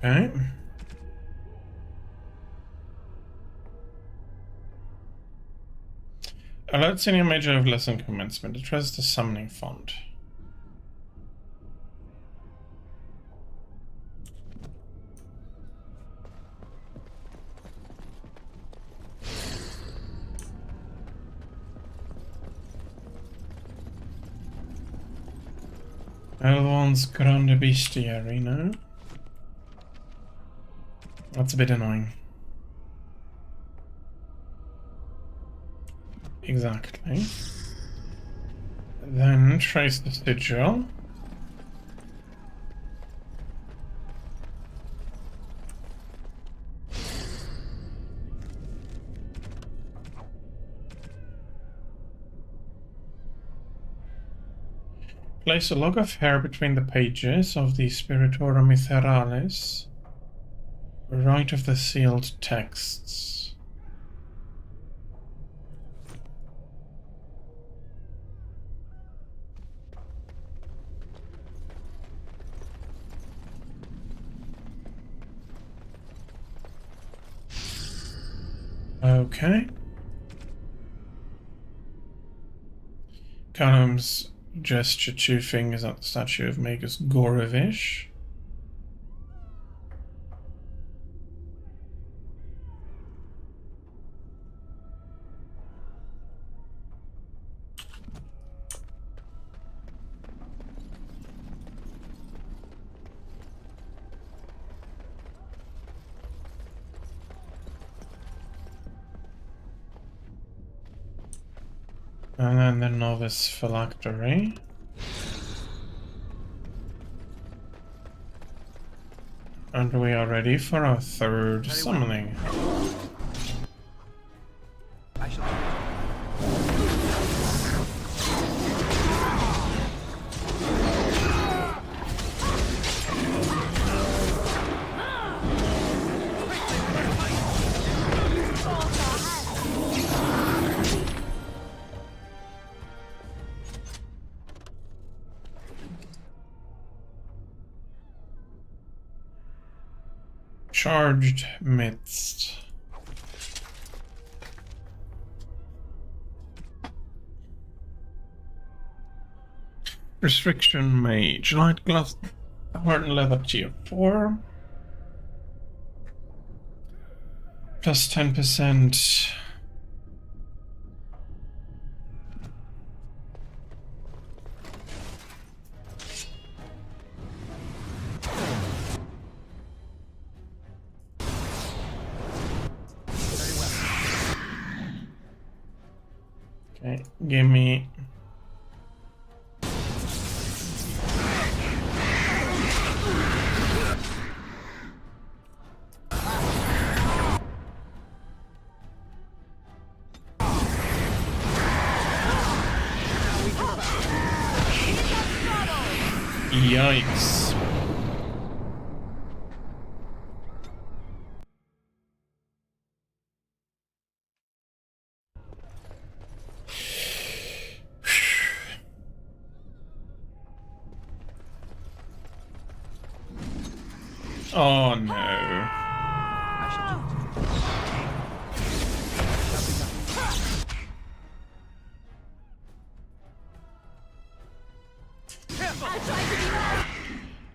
Okay. Alert senior major of lesson commencement. Address the summoning font. Elvon's Grande Bestiary, no? That's a bit annoying. Exactly. Then trace the sigil. Place a log of hair between the pages of the Spiritorum Itheralis, right of the sealed texts. Okay. Callum's gesture 2 fingers at the statue of Magus Gorovish. And then the novice phylactery. And we are ready for our third summoning. I shall Charged midst. Restriction mage. Light glass heart and leather tier 4. Plus 10%. Okay, give me yikes. Oh no.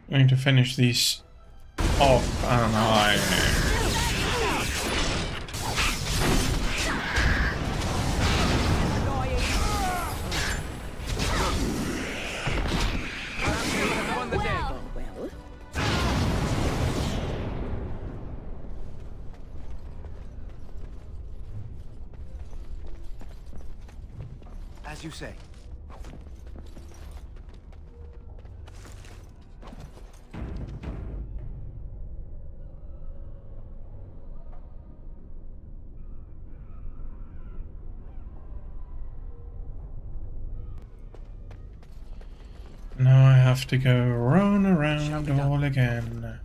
Going to finish these off, and As you say. Now I have to go run around all again.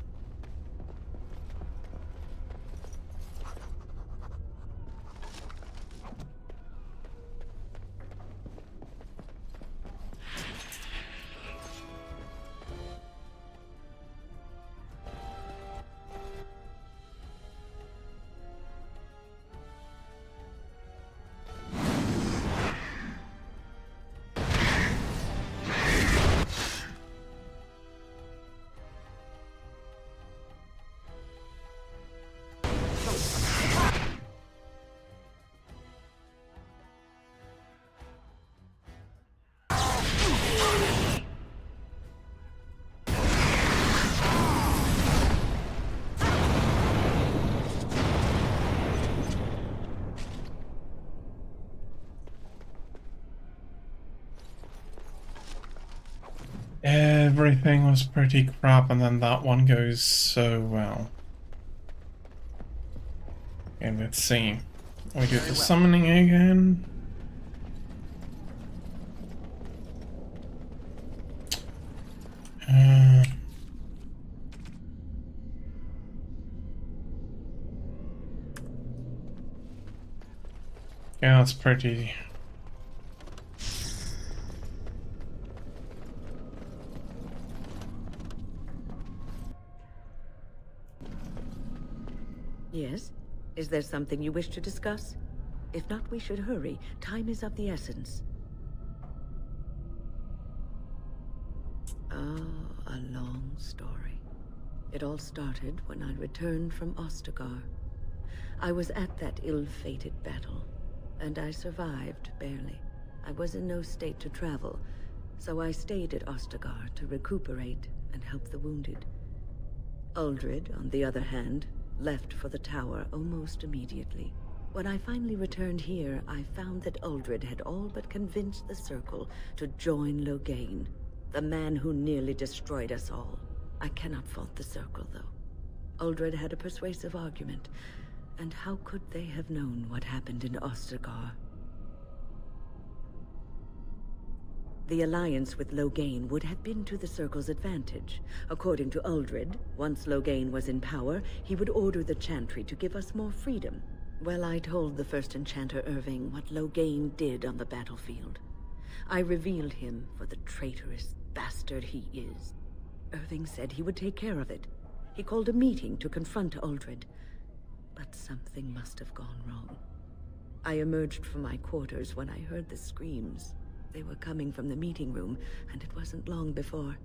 Everything was pretty crap, and then that one goes so well. Okay, let's see. We do the summoning again. Yeah, that's pretty. Yes? Is there something you wish to discuss? If not, we should hurry. Time is of the essence. Ah, a long story. It all started when I returned from Ostagar. I was at that ill-fated battle, and I survived, barely. I was in no state to travel, so I stayed at Ostagar to recuperate and help the wounded. Uldred, on the other hand, left for the tower almost immediately. When I finally returned here, I found that Uldred had all but convinced the Circle to join Loghain, the man who nearly destroyed us all. I cannot fault the Circle, though. Uldred had a persuasive argument, and how could they have known what happened in Ostagar? The alliance with Loghain would have been to the Circle's advantage. According to Uldred, once Loghain was in power, he would order the Chantry to give us more freedom. Well, I told the First Enchanter Irving what Loghain did on the battlefield. I revealed him for the traitorous bastard he is. Irving said he would take care of it. He called a meeting to confront Uldred. But something must have gone wrong. I emerged from my quarters when I heard the screams. They were coming from the meeting room, and it wasn't long before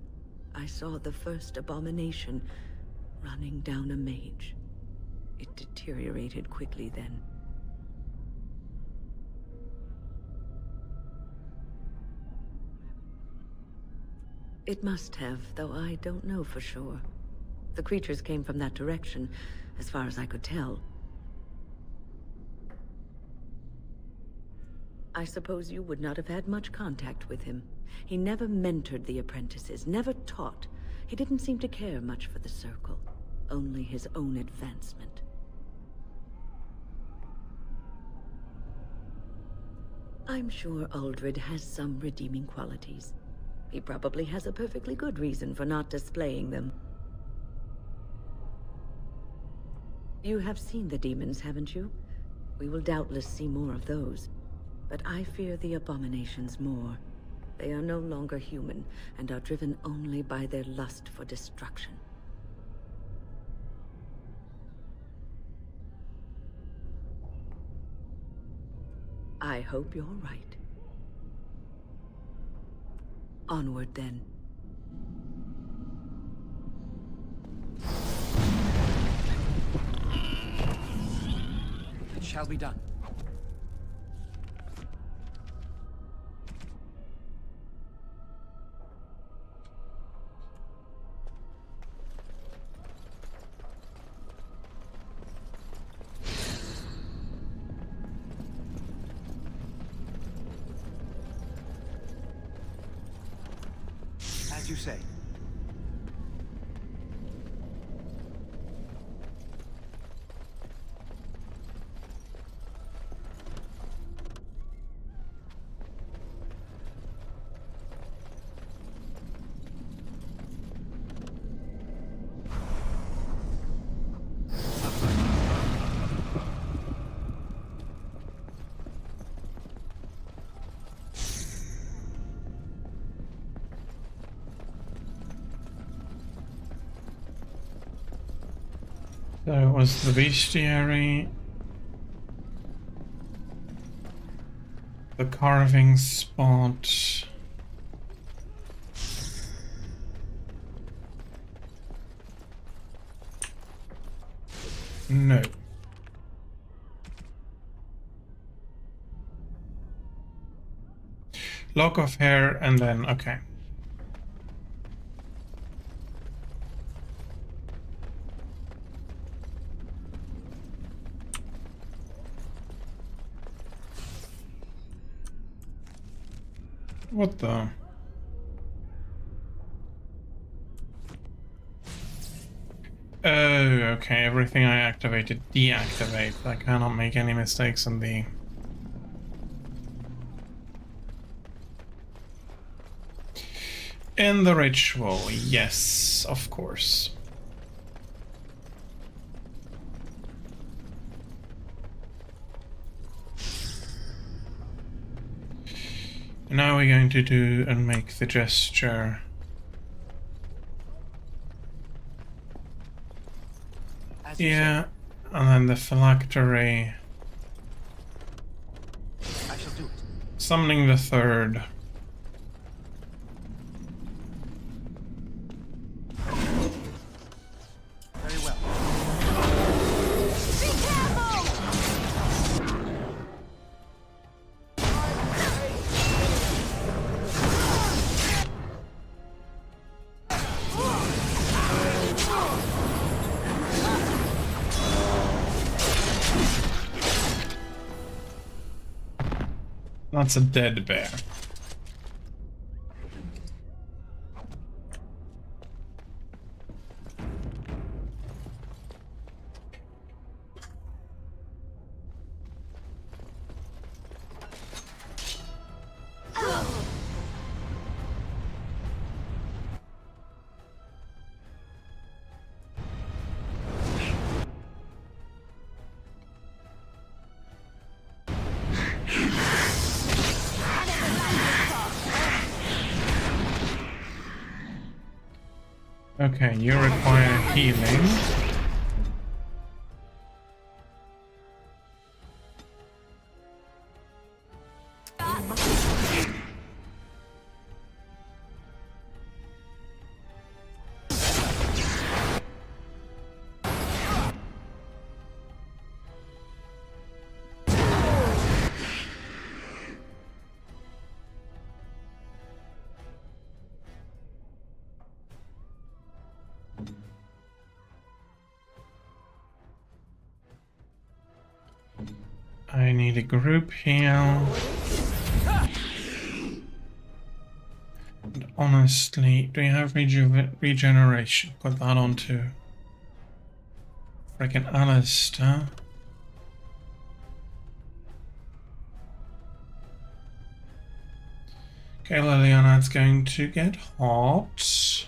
I saw the first abomination running down a mage. It deteriorated quickly then. It must have, though I don't know for sure. The creatures came from that direction, as far as I could tell. I suppose you would not have had much contact with him. He never mentored the apprentices, never taught. He didn't seem to care much for the Circle, only his own advancement. I'm sure Uldred has some redeeming qualities. He probably has a perfectly good reason for not displaying them. You have seen the demons, haven't you? We will doubtless see more of those. But I fear the Abominations more. They are no longer human, and are driven only by their lust for destruction. I hope you're right. Onward, then. It shall be done. As you say. So it was the bestiary, the carving spot. No. Lock of hair and then, okay. What the? Oh, okay, everything I activated deactivates. I cannot make any mistakes in the... In the ritual, yes, of course. Now we're going to do and make the gesture. Yeah, and then the phylactery. I shall do it. Summoning the third. Very well. Be careful! That's a dead bear. Okay, you require healing. I need a group heal. And honestly, do you have regeneration? Put that on too. Freaking Alistair. Okay, Liliana, it's going to get hot.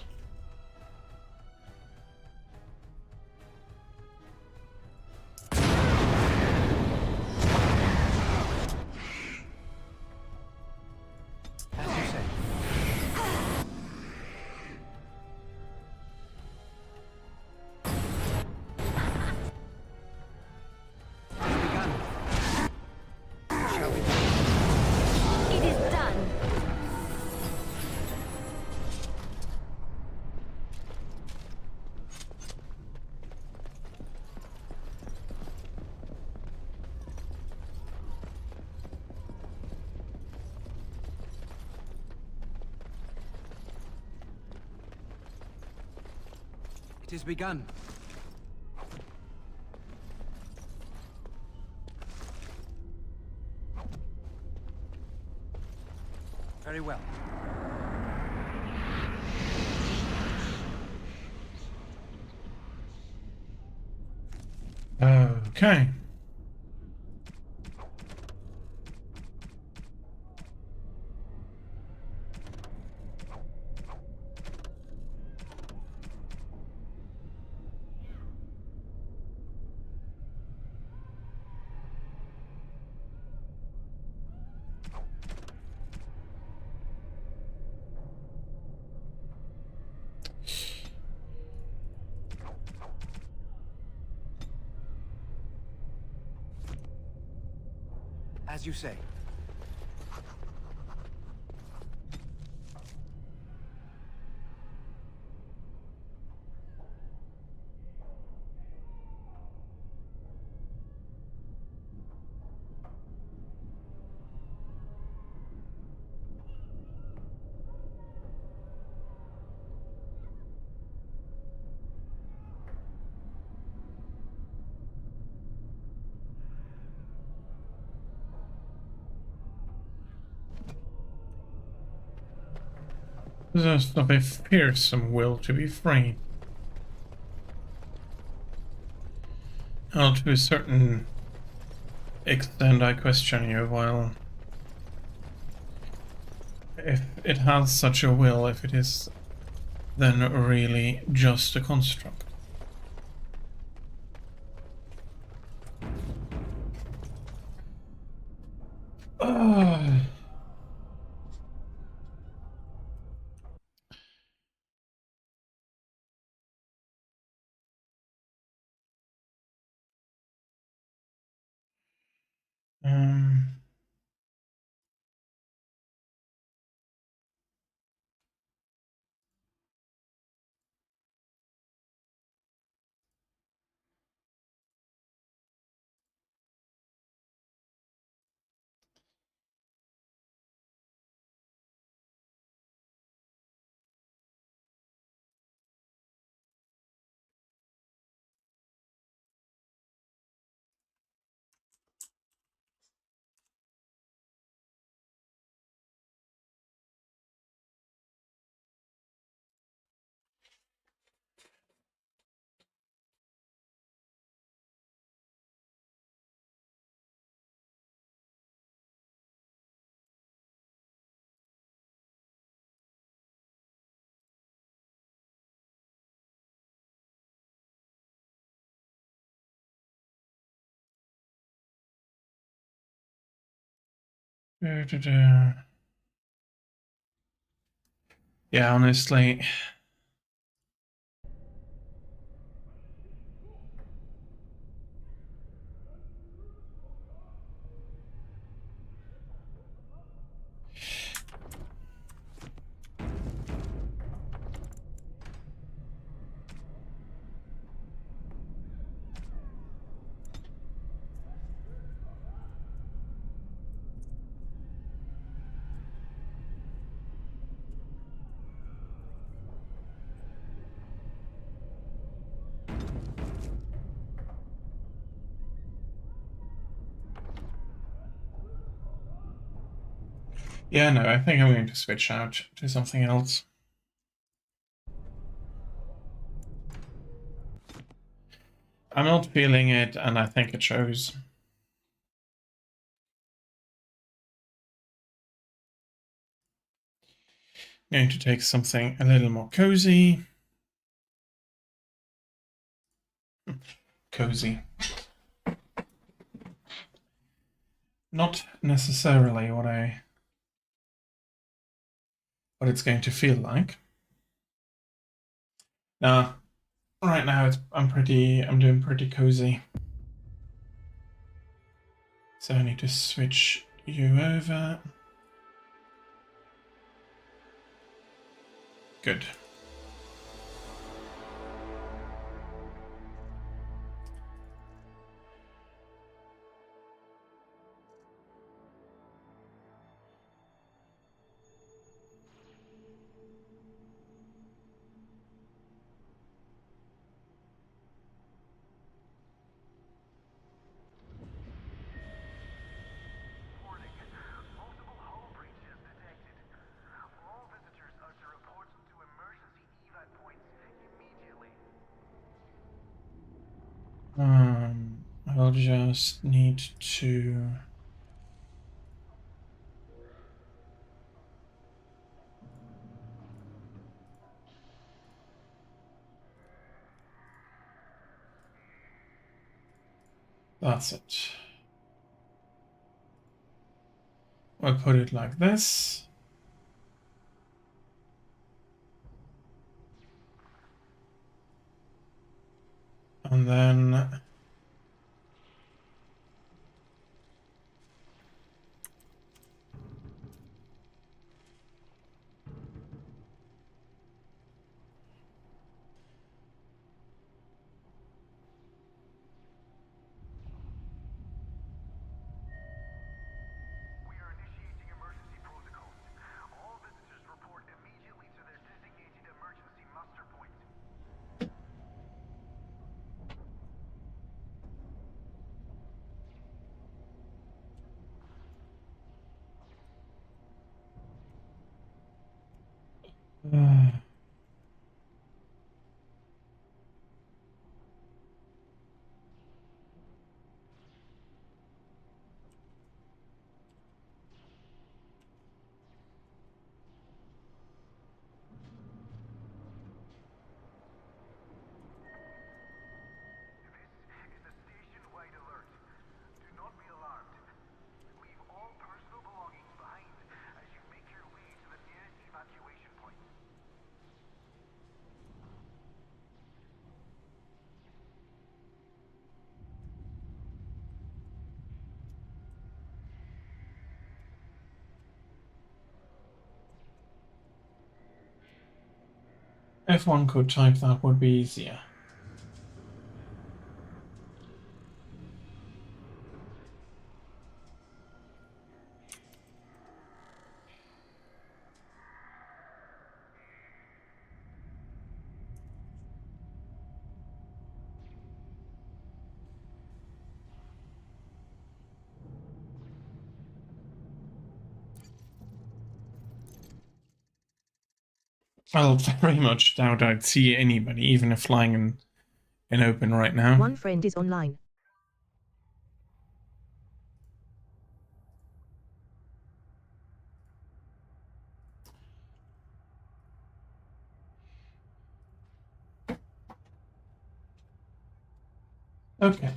It has begun. Very well. Okay. As you say. Possessed of a fearsome will to be free. Well, to a certain extent, I question you. Well, if it has such a will, if it is then really just a construct. Um, Yeah, honestly. Yeah, no, I think I'm going to switch out to something else. I'm not feeling it, and I think it shows. Going to take something a little more cozy. Cozy. Not necessarily what it's going to feel like. Now, right now I'm doing pretty cozy. So I need to switch you over. Good. I'll just need to... That's it. I'll put it like this. And then... If one could type, that would be easier. I'll very much doubt I'd see anybody, even if flying in open right now. One friend is online. Okay.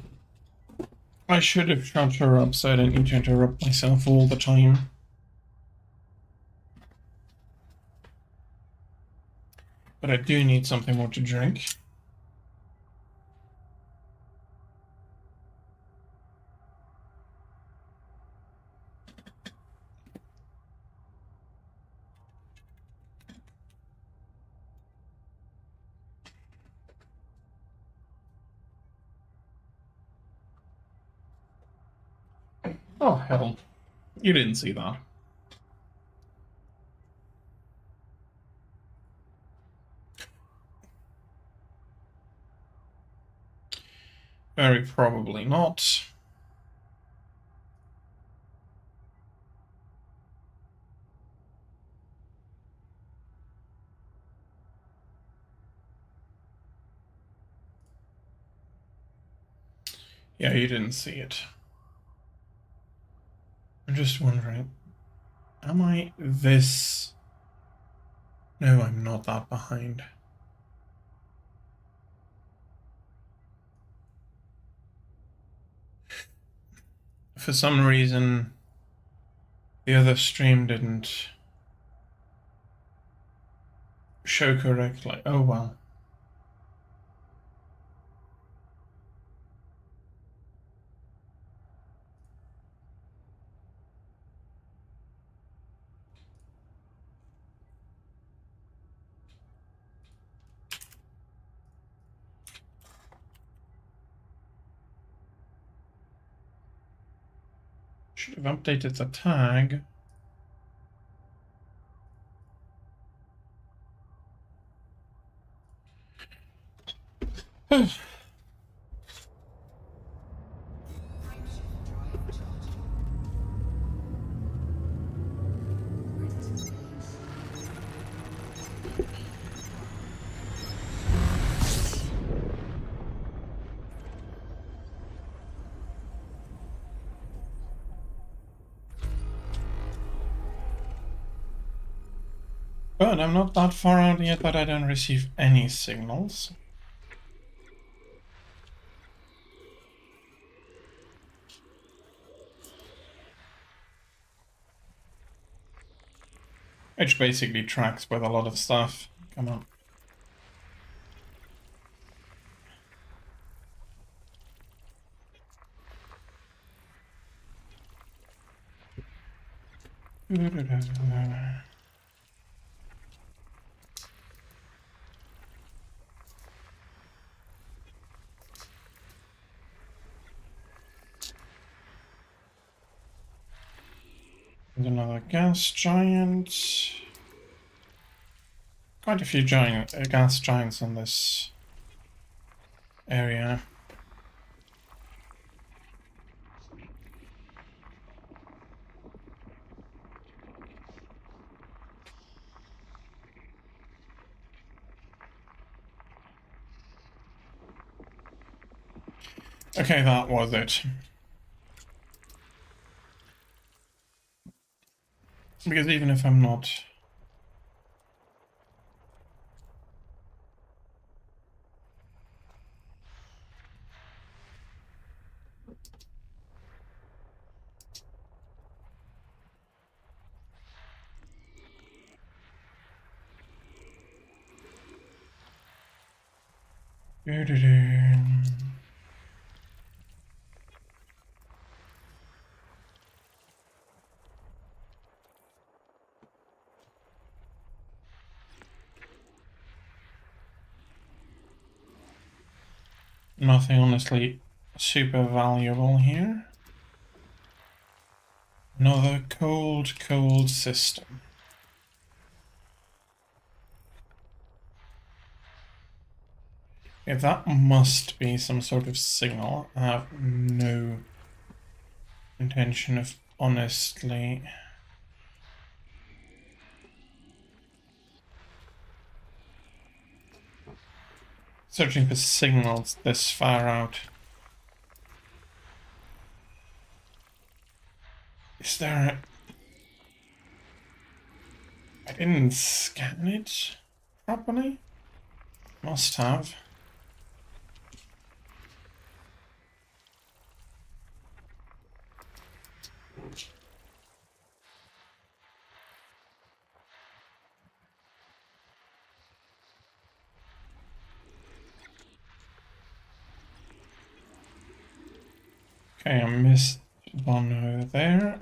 I should have shut her up so I don't need to interrupt myself all the time. But I do need something more to drink. Oh, hell. You didn't see that. Very probably not. Yeah, you didn't see it. I'm just wondering, am I this? No, I'm not that behind. For some reason, the other stream didn't show correctly. Oh well. Should have updated the tag. Good, I'm not that far out yet that I don't receive any signals. Which basically tracks with a lot of stuff. Come on. There's another gas giant. Quite a few gas giants in this area. Okay, that was it. Because even if I'm not... Nothing honestly super valuable here. Another cold system. If that must be some sort of signal, I have no intention of honestly... searching for signals this far out. Is there... I didn't scan it properly? Must have. Okay, I missed one over there.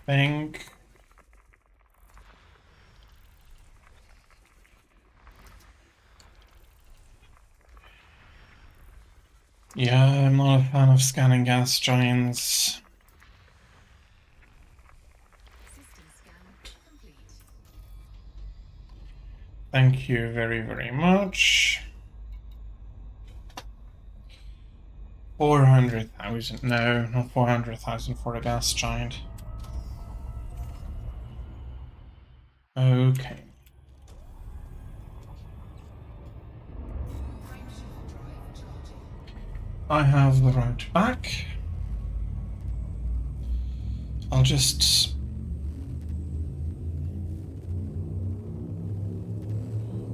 Think. Yeah, I'm not a fan of scanning gas giants. Thank you very, very much. 400,000. No, not 400,000 for a gas giant. Okay. I have the route back. I'll just...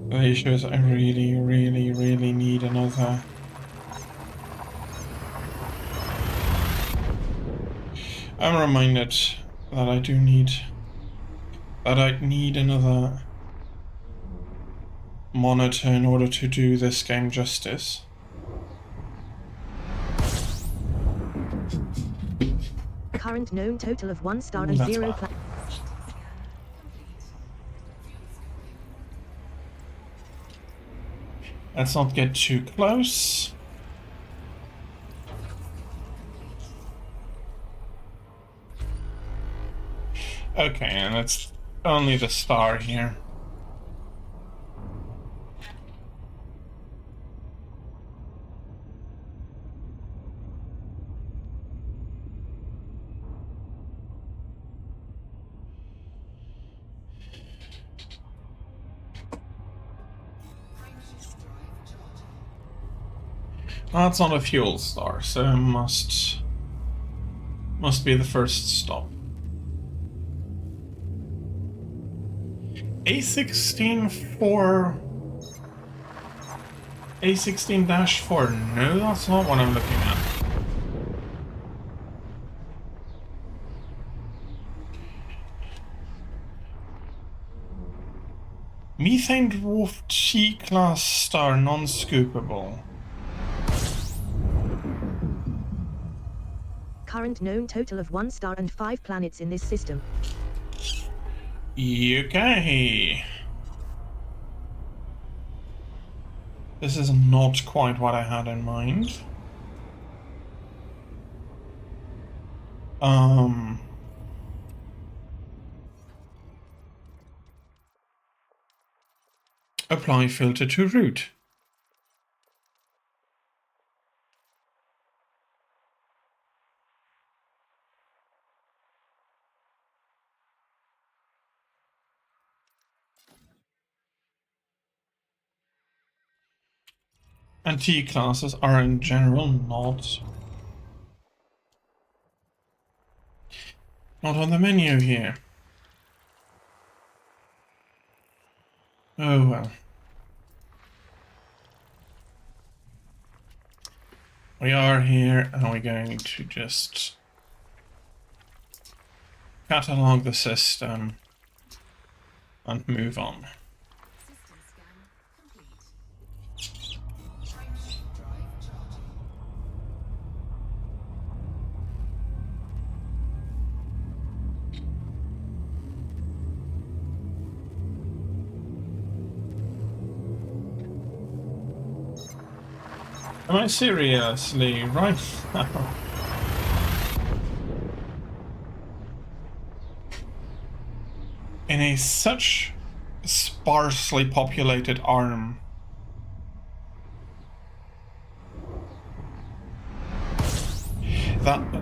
The issue is I really, really, really need another... I'm reminded that I do need... that I need another monitor in order to do this game justice. Current known total of 1 star and 0 plus. Let's not get too close. Okay, and it's only the star here. That's not a fuel star, so must be the first stop. A16-4. A16-4. No, that's not what I'm looking at. Methane Dwarf T-class star, non-scoopable. Current known total of 1 star and 5 planets in this system. Okay. This is not quite what I had in mind. Apply filter to route. And T classes are in general not on the menu here. Oh well. We are here, and we're going to just catalog the system and move on. Am I seriously right now? In a such sparsely populated arm.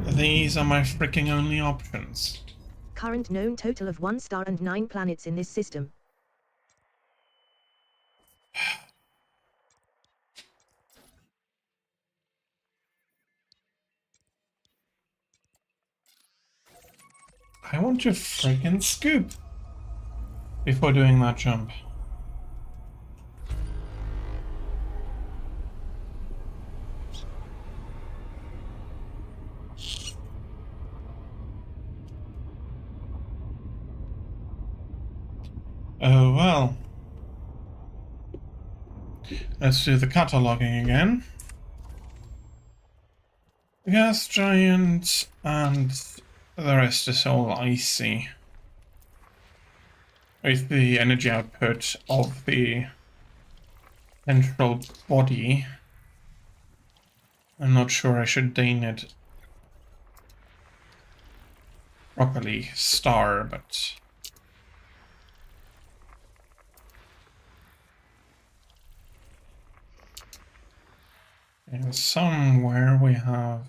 These are my freaking only options. Current known total of 1 star and 9 planets in this system. I want to freaking scoop before doing that jump. Oh well. Let's do the cataloging again. Gas giant and the rest is all icy. With the energy output of the central body. I'm not sure I should deign it properly star, but and somewhere we have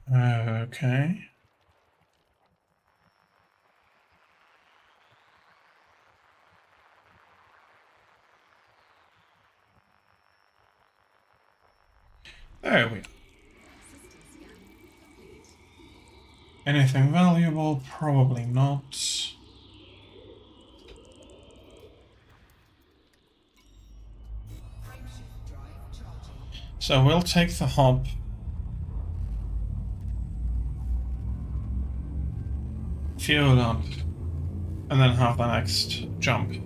okay. There we go. Anything valuable? Probably not. So we'll take the hop. Fuel up. And then have the next jump.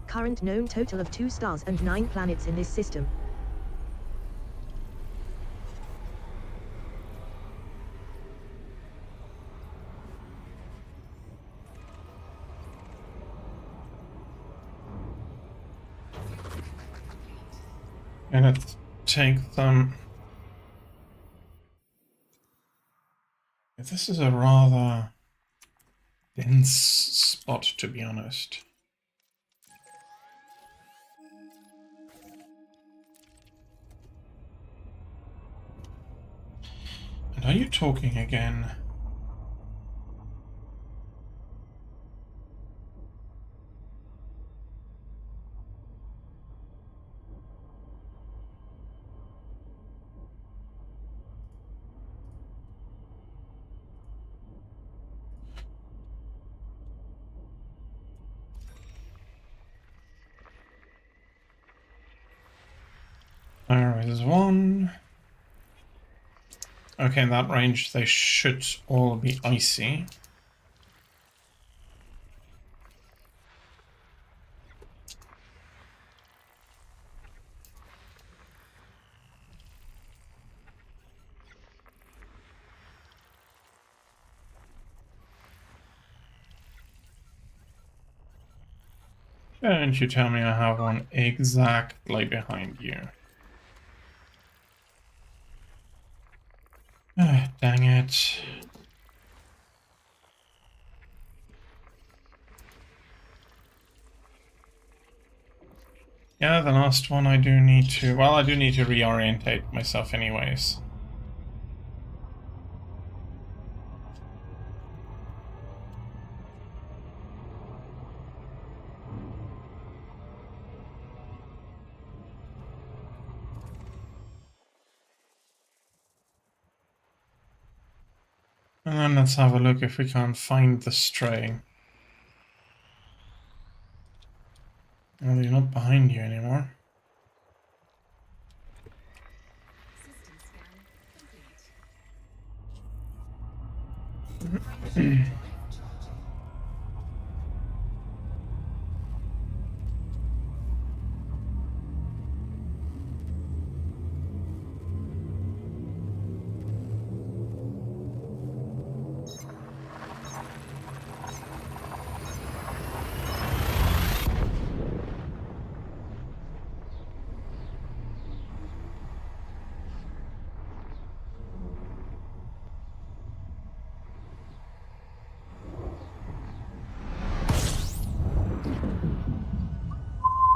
Current known total of 2 stars and 9 planets in this system. And let's take them. This is a rather dense spot, to be honest. And are you talking again? There is one. Okay, in that range they should all be icy. Don't you tell me I have one exactly behind you. Ah, dang it. Yeah, the last one I do need to... Well, I do need to reorientate myself anyways. And then let's have a look if we can't find the stray. Well, he's not behind you anymore.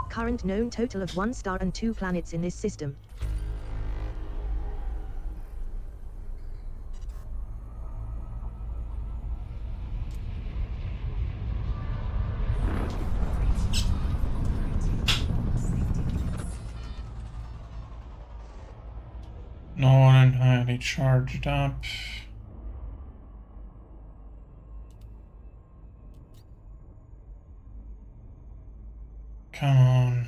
Current known total of 1 star and 2 planets in this system. No one entirely charged up. Come on.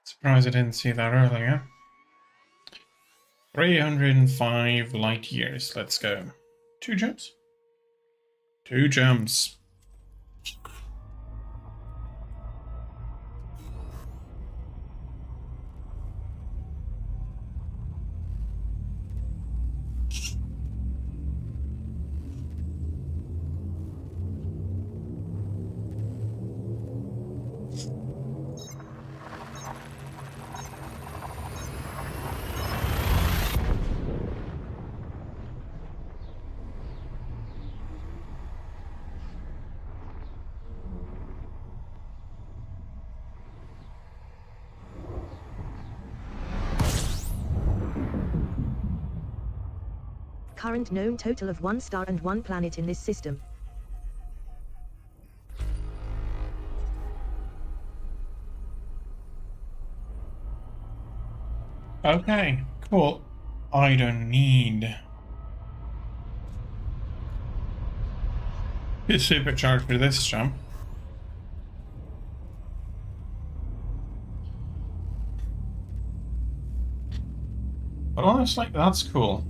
Surprised I didn't see that earlier. 305 light years. Let's go. 2 jumps? 2 jumps. Current known total of 1 star and 1 planet in this system. Okay, cool. I don't need to supercharge for this jump. But honestly, that's cool.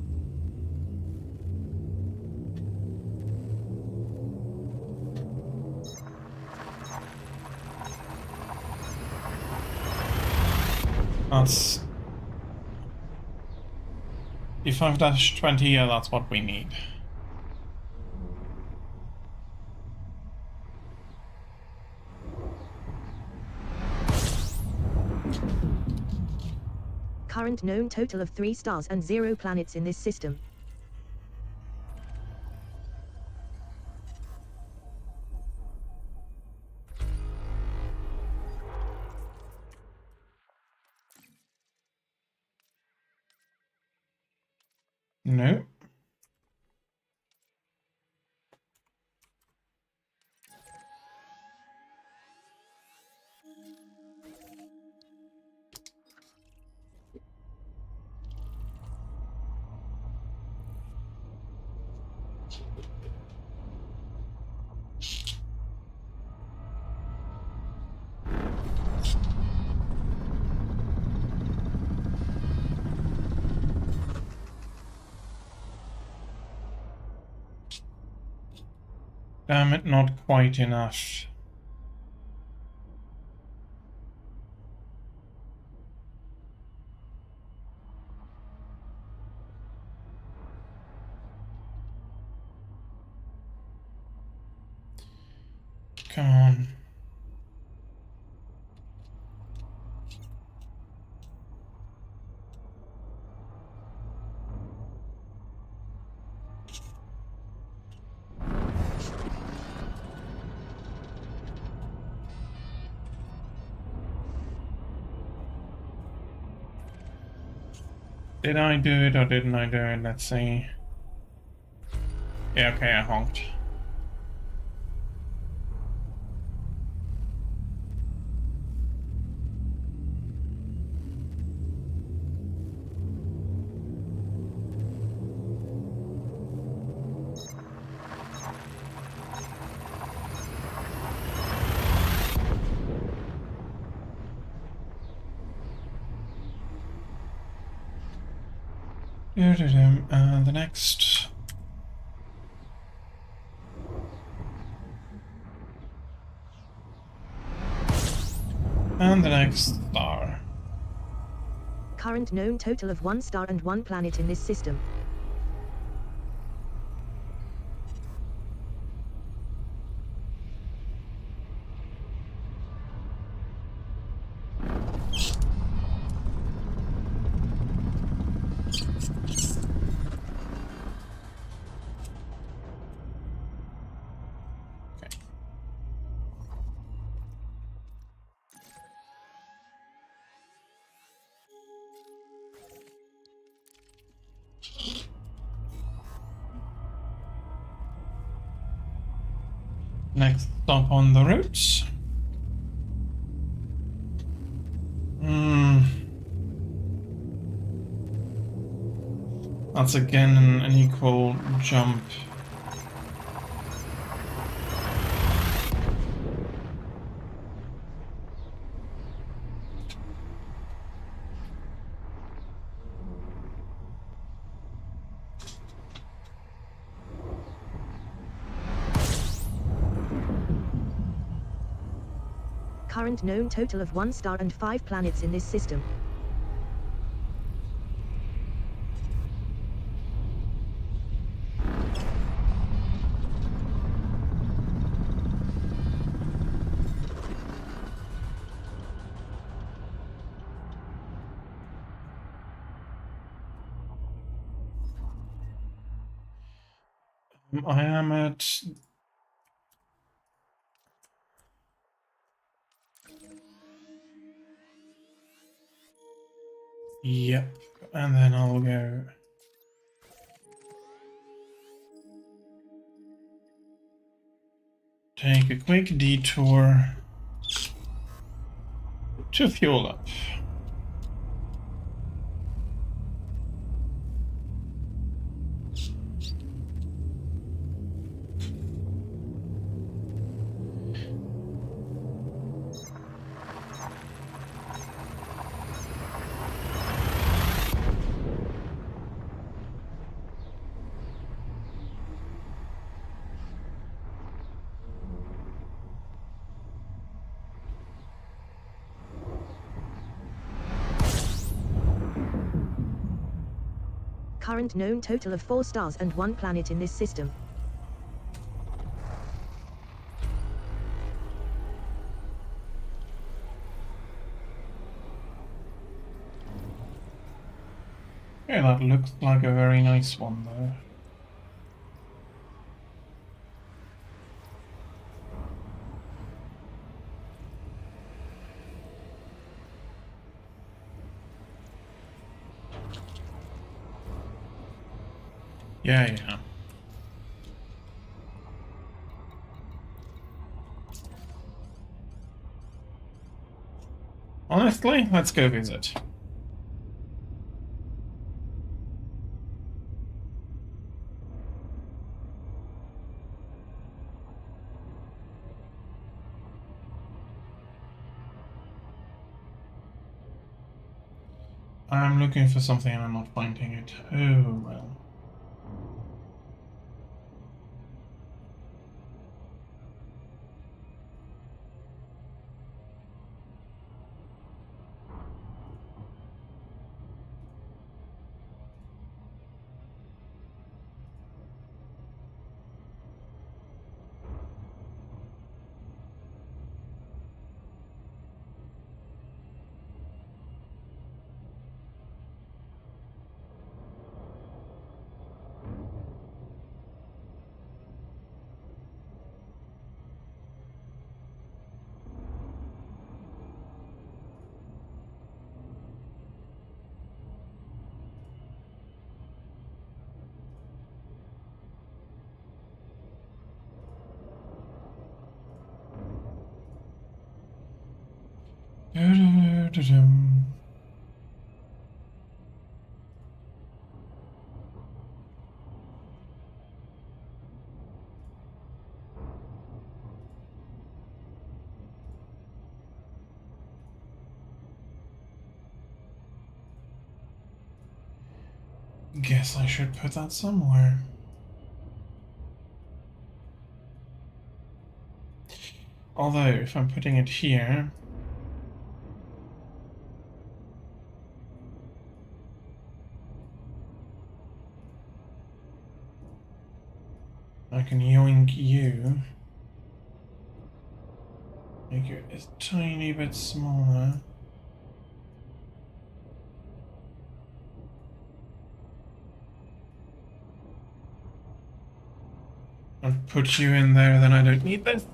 That's D5-20, yeah, that's what we need. Current known total of 3 stars and 0 planets in this system. No. Damn it, not quite enough. Come on. Did I do it or didn't I do it? Let's see. Yeah, okay, I honked. And the next. And the next star. Current known total of 1 star and 1 planet in this system. Next stop on the route. That's again an equal jump. Current known total of 1 star and 5 planets in this system. I am at... Yep, and then I'll go take a quick detour to fuel up. Current known total of 4 stars and 1 planet in this system. Yeah, that looks like a very nice one though. Yeah. Honestly, let's go visit. I'm looking for something and I'm not finding it. Oh well. Guess I should put that somewhere. Although, if I'm putting it here... I can yoink you. Make it a tiny bit smaller. And put you in there, then I don't need this.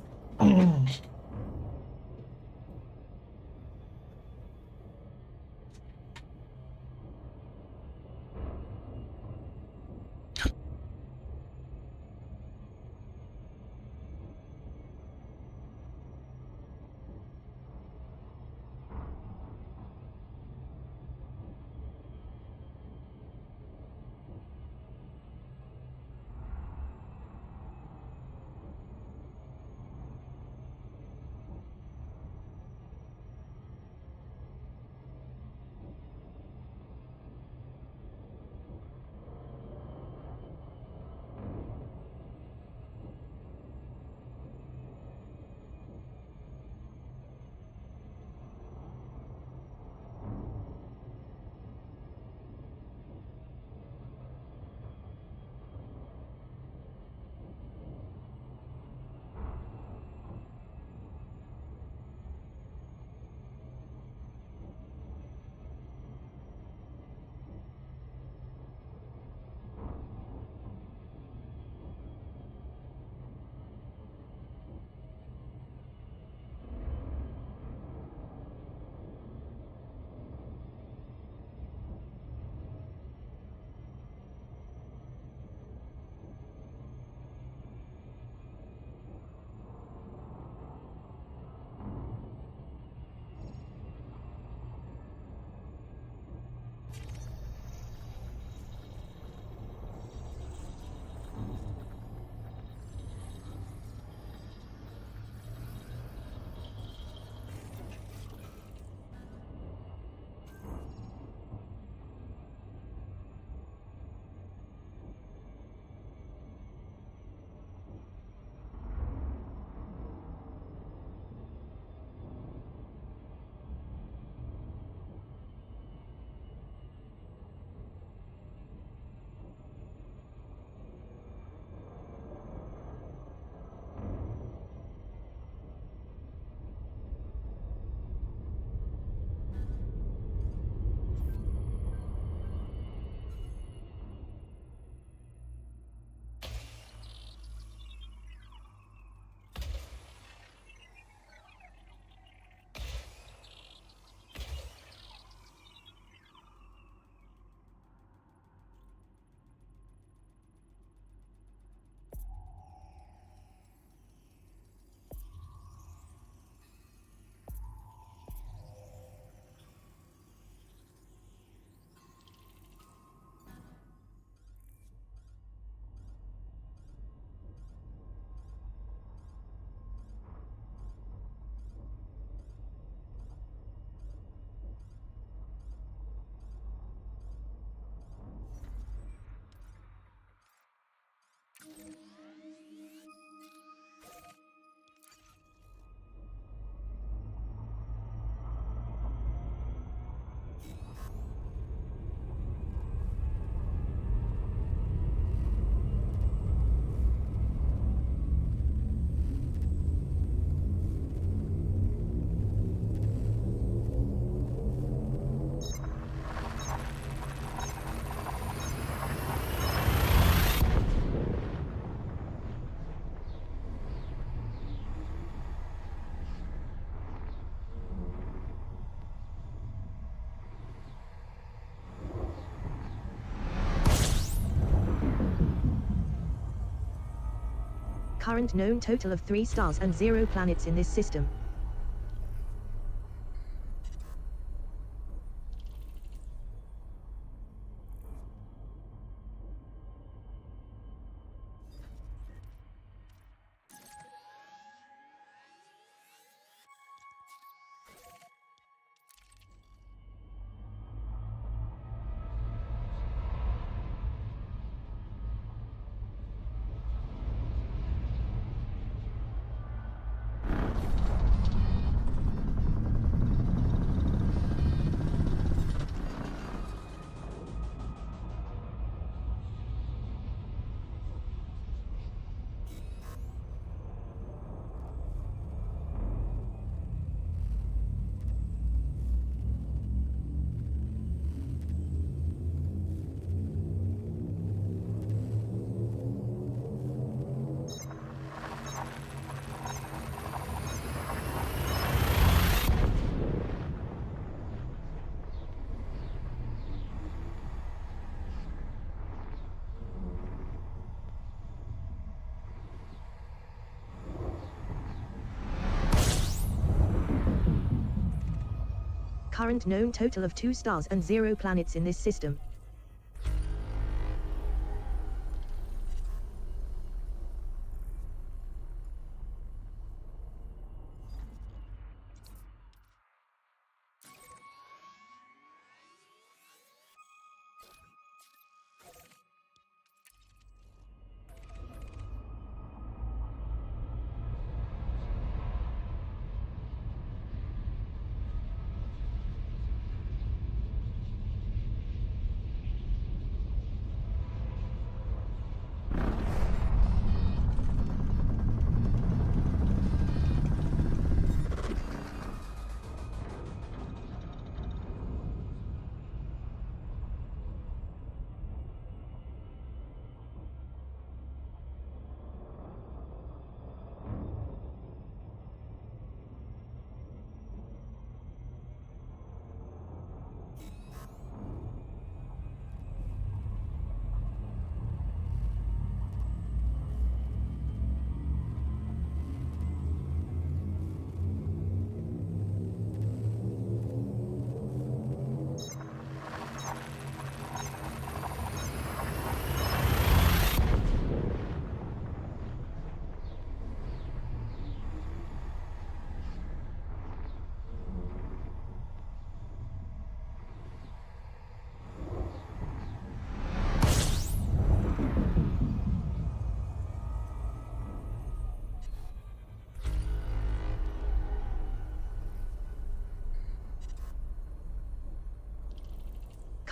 Current known total of 3 stars and 0 planets in this system. Current known total of 2 stars and 0 planets in this system.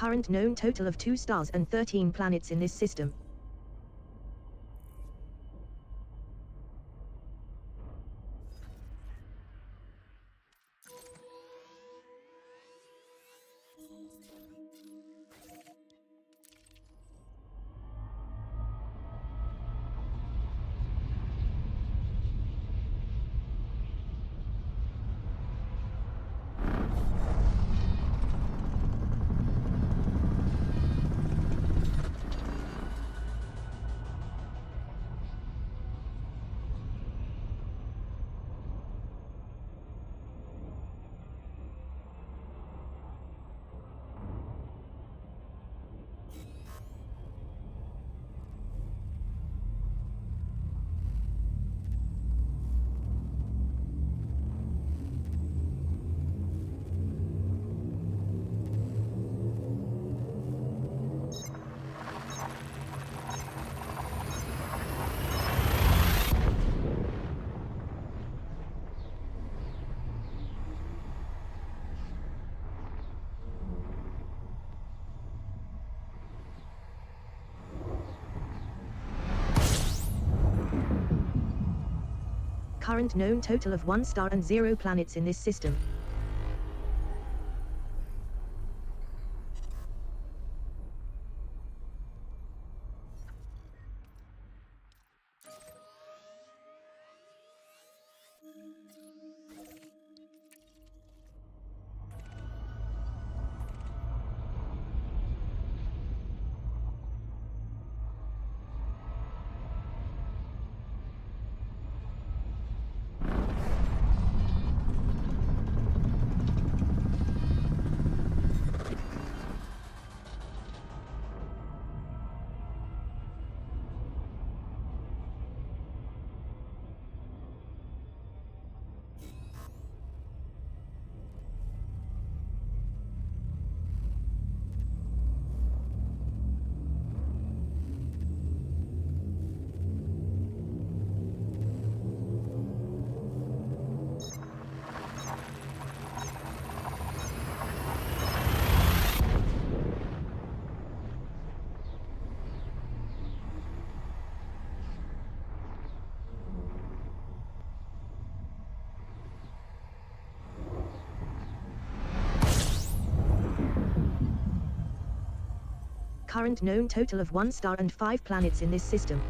Current known total of 2 stars and 13 planets in this system. Current known total of 1 star and 0 planets in this system. current known total of 1 star and 5 planets in this system.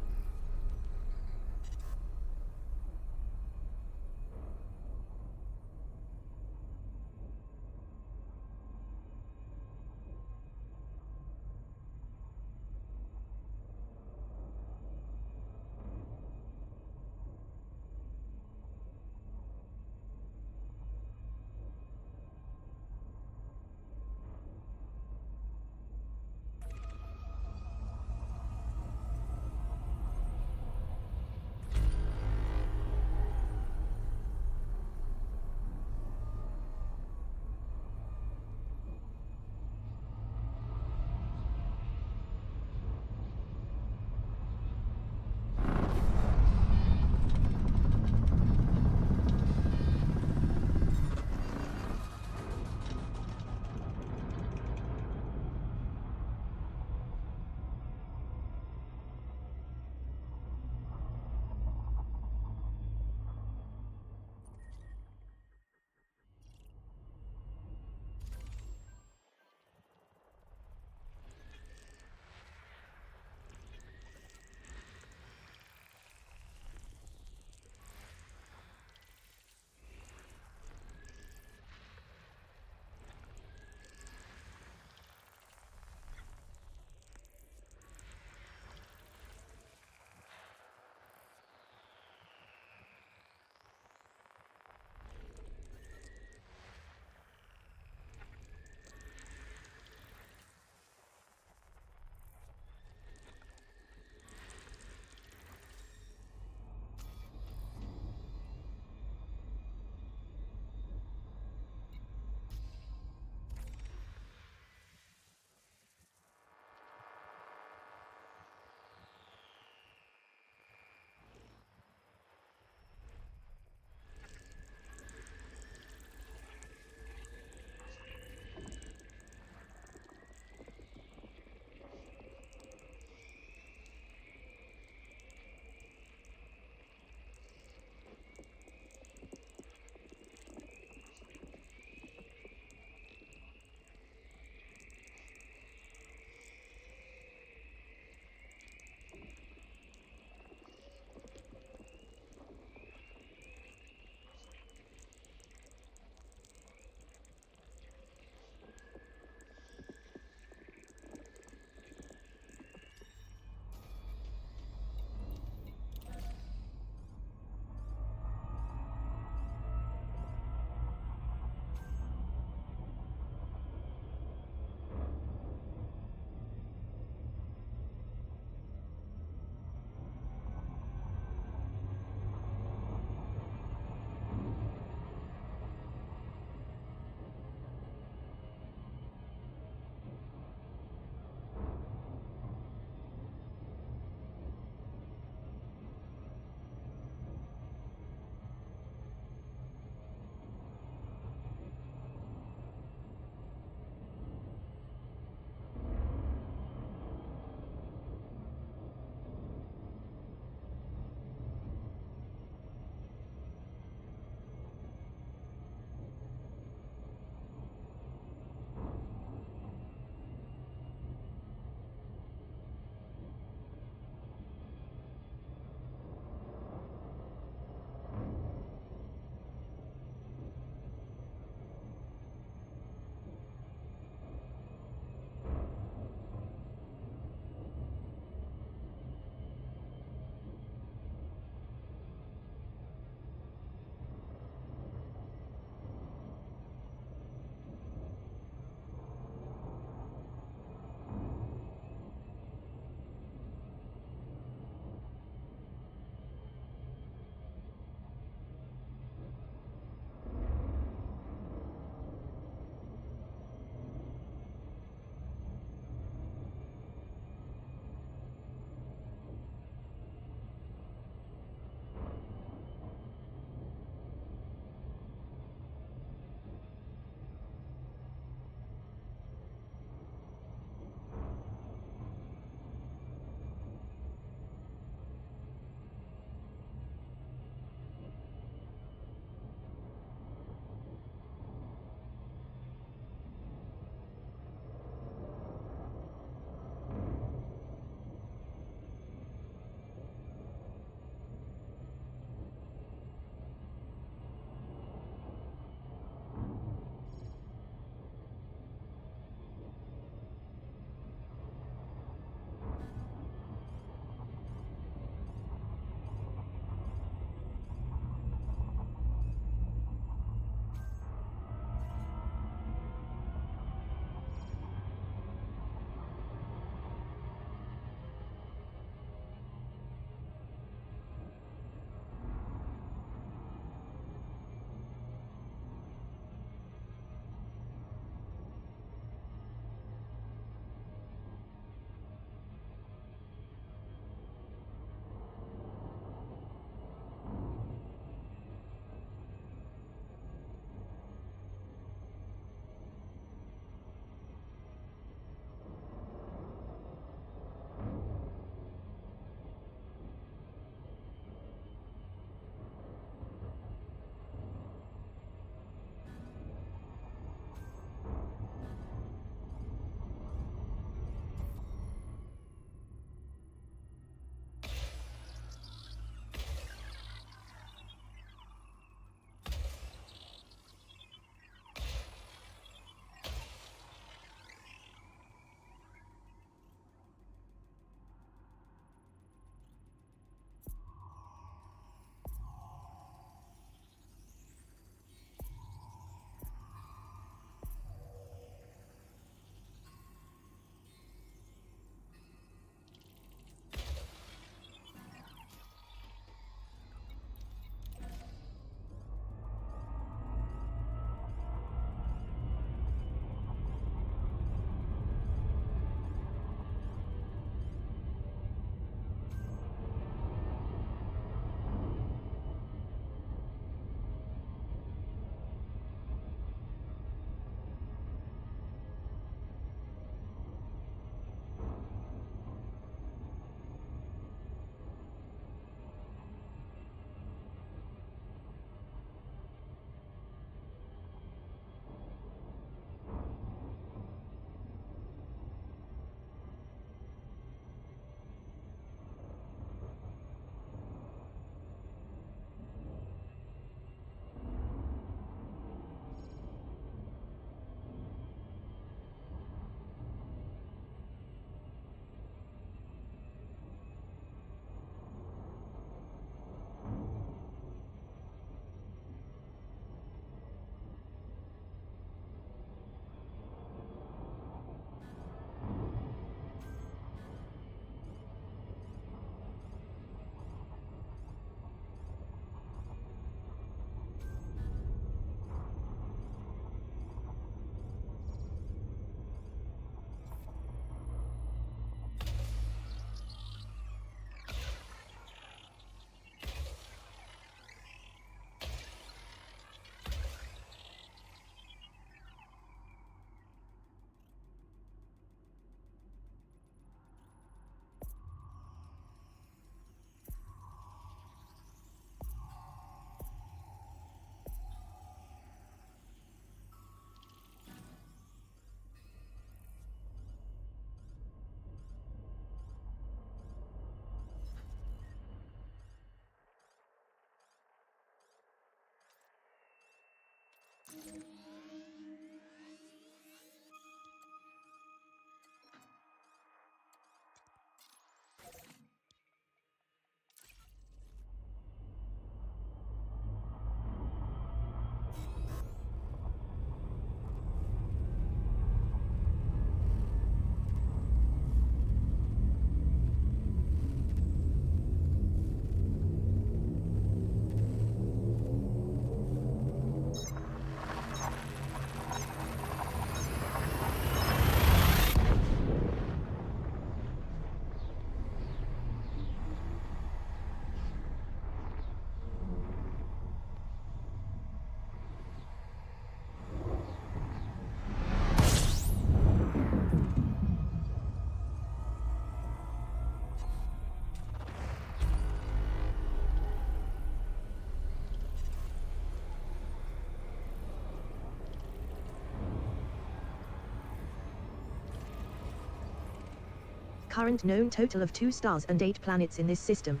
Current known total of 2 stars and 8 planets in this system.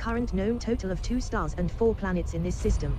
Current known total of 2 stars and 4 planets in this system.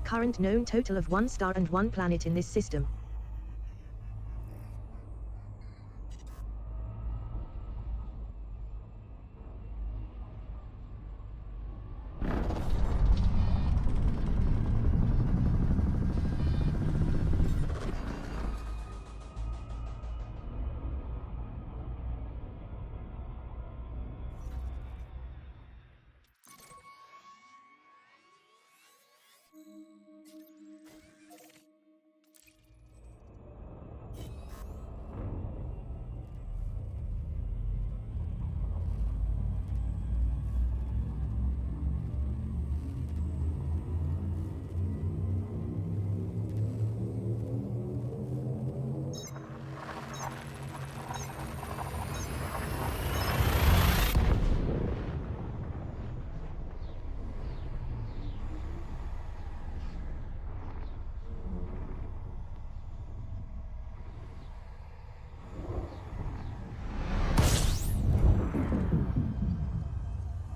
Current known total of 1 star and 1 planet in this system.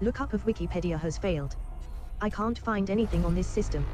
Lookup of Wikipedia has failed. I can't find anything on this system.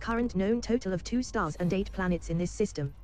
Current known total of 2 stars and 8 planets in this system.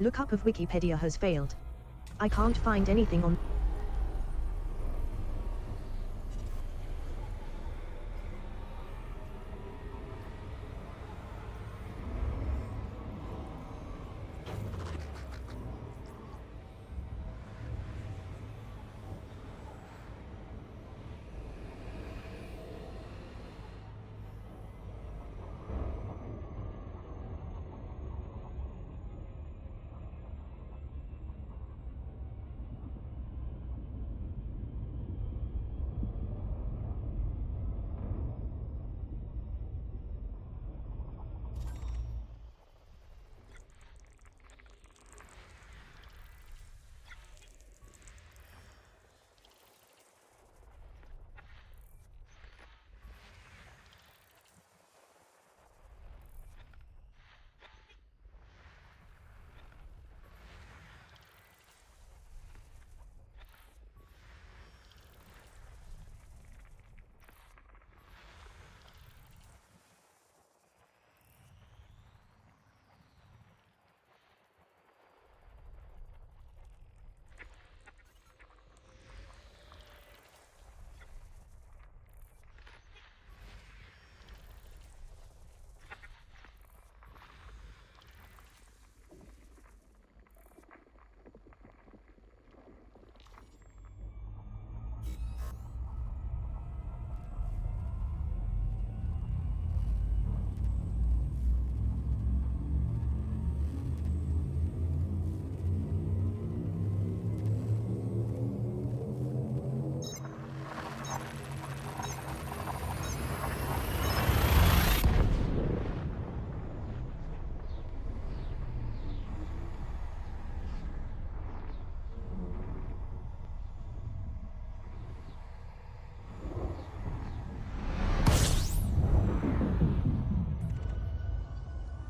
Lookup of Wikipedia has failed. I can't find anything on...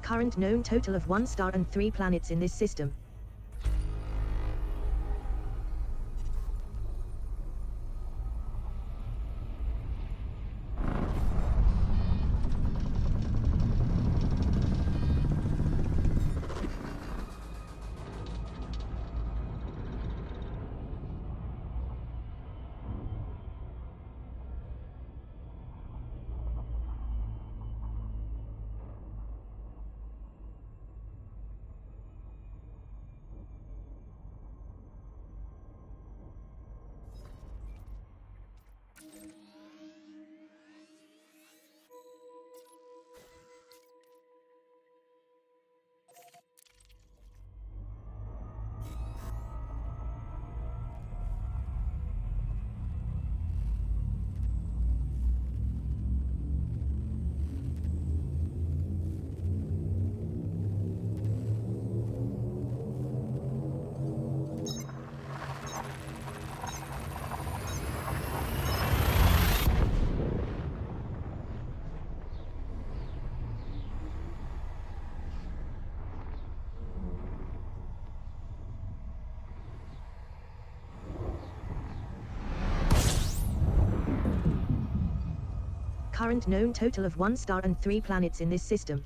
Current known total of 1 star and 3 planets in this system. Current known total of 1 star and 3 planets in this system.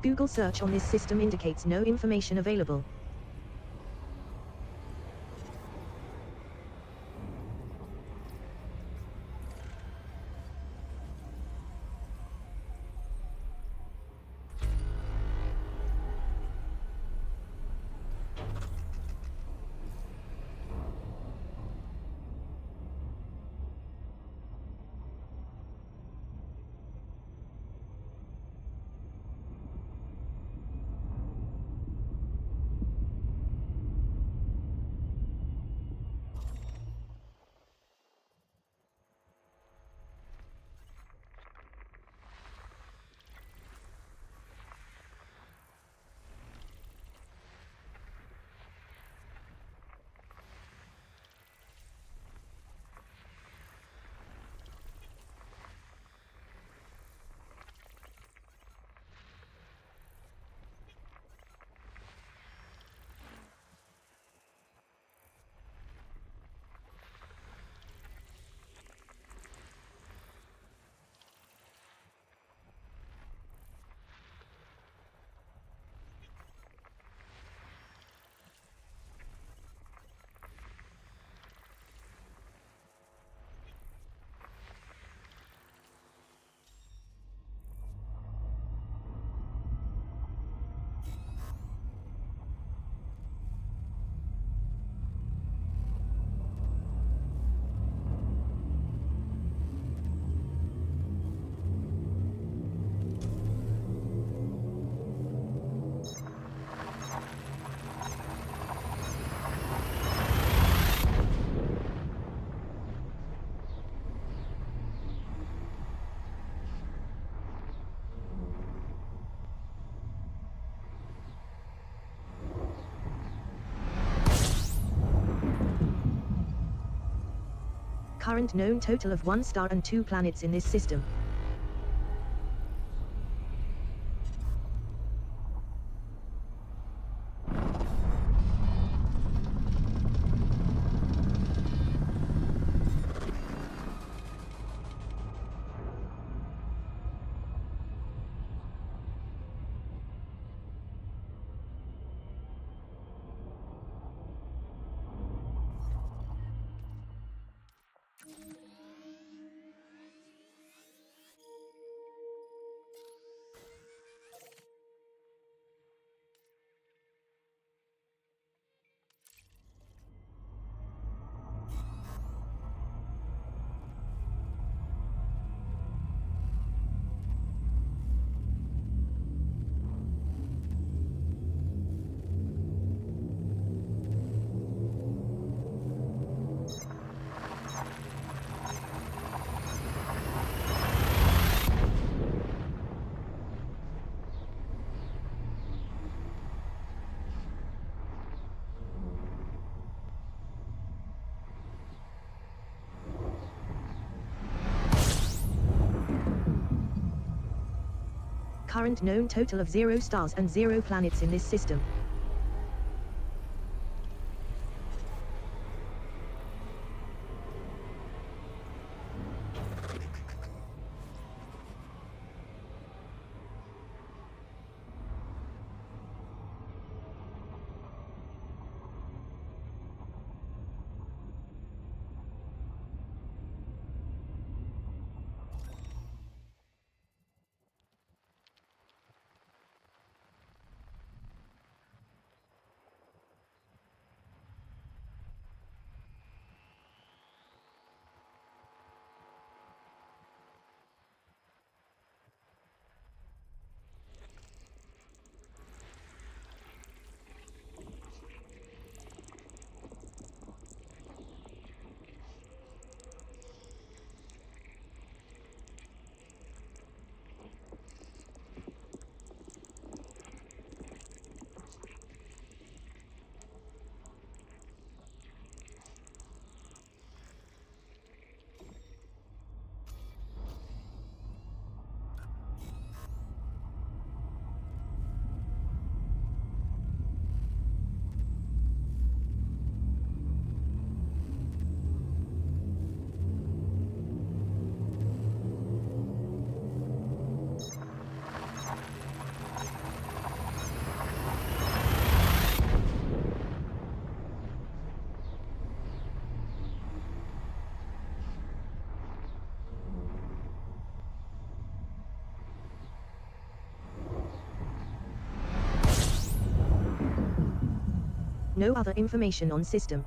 Google search on this system indicates no information available. Current known total of 1 star and 2 planets in this system. Current known total of 0 stars and 0 planets in this system. No other information on system.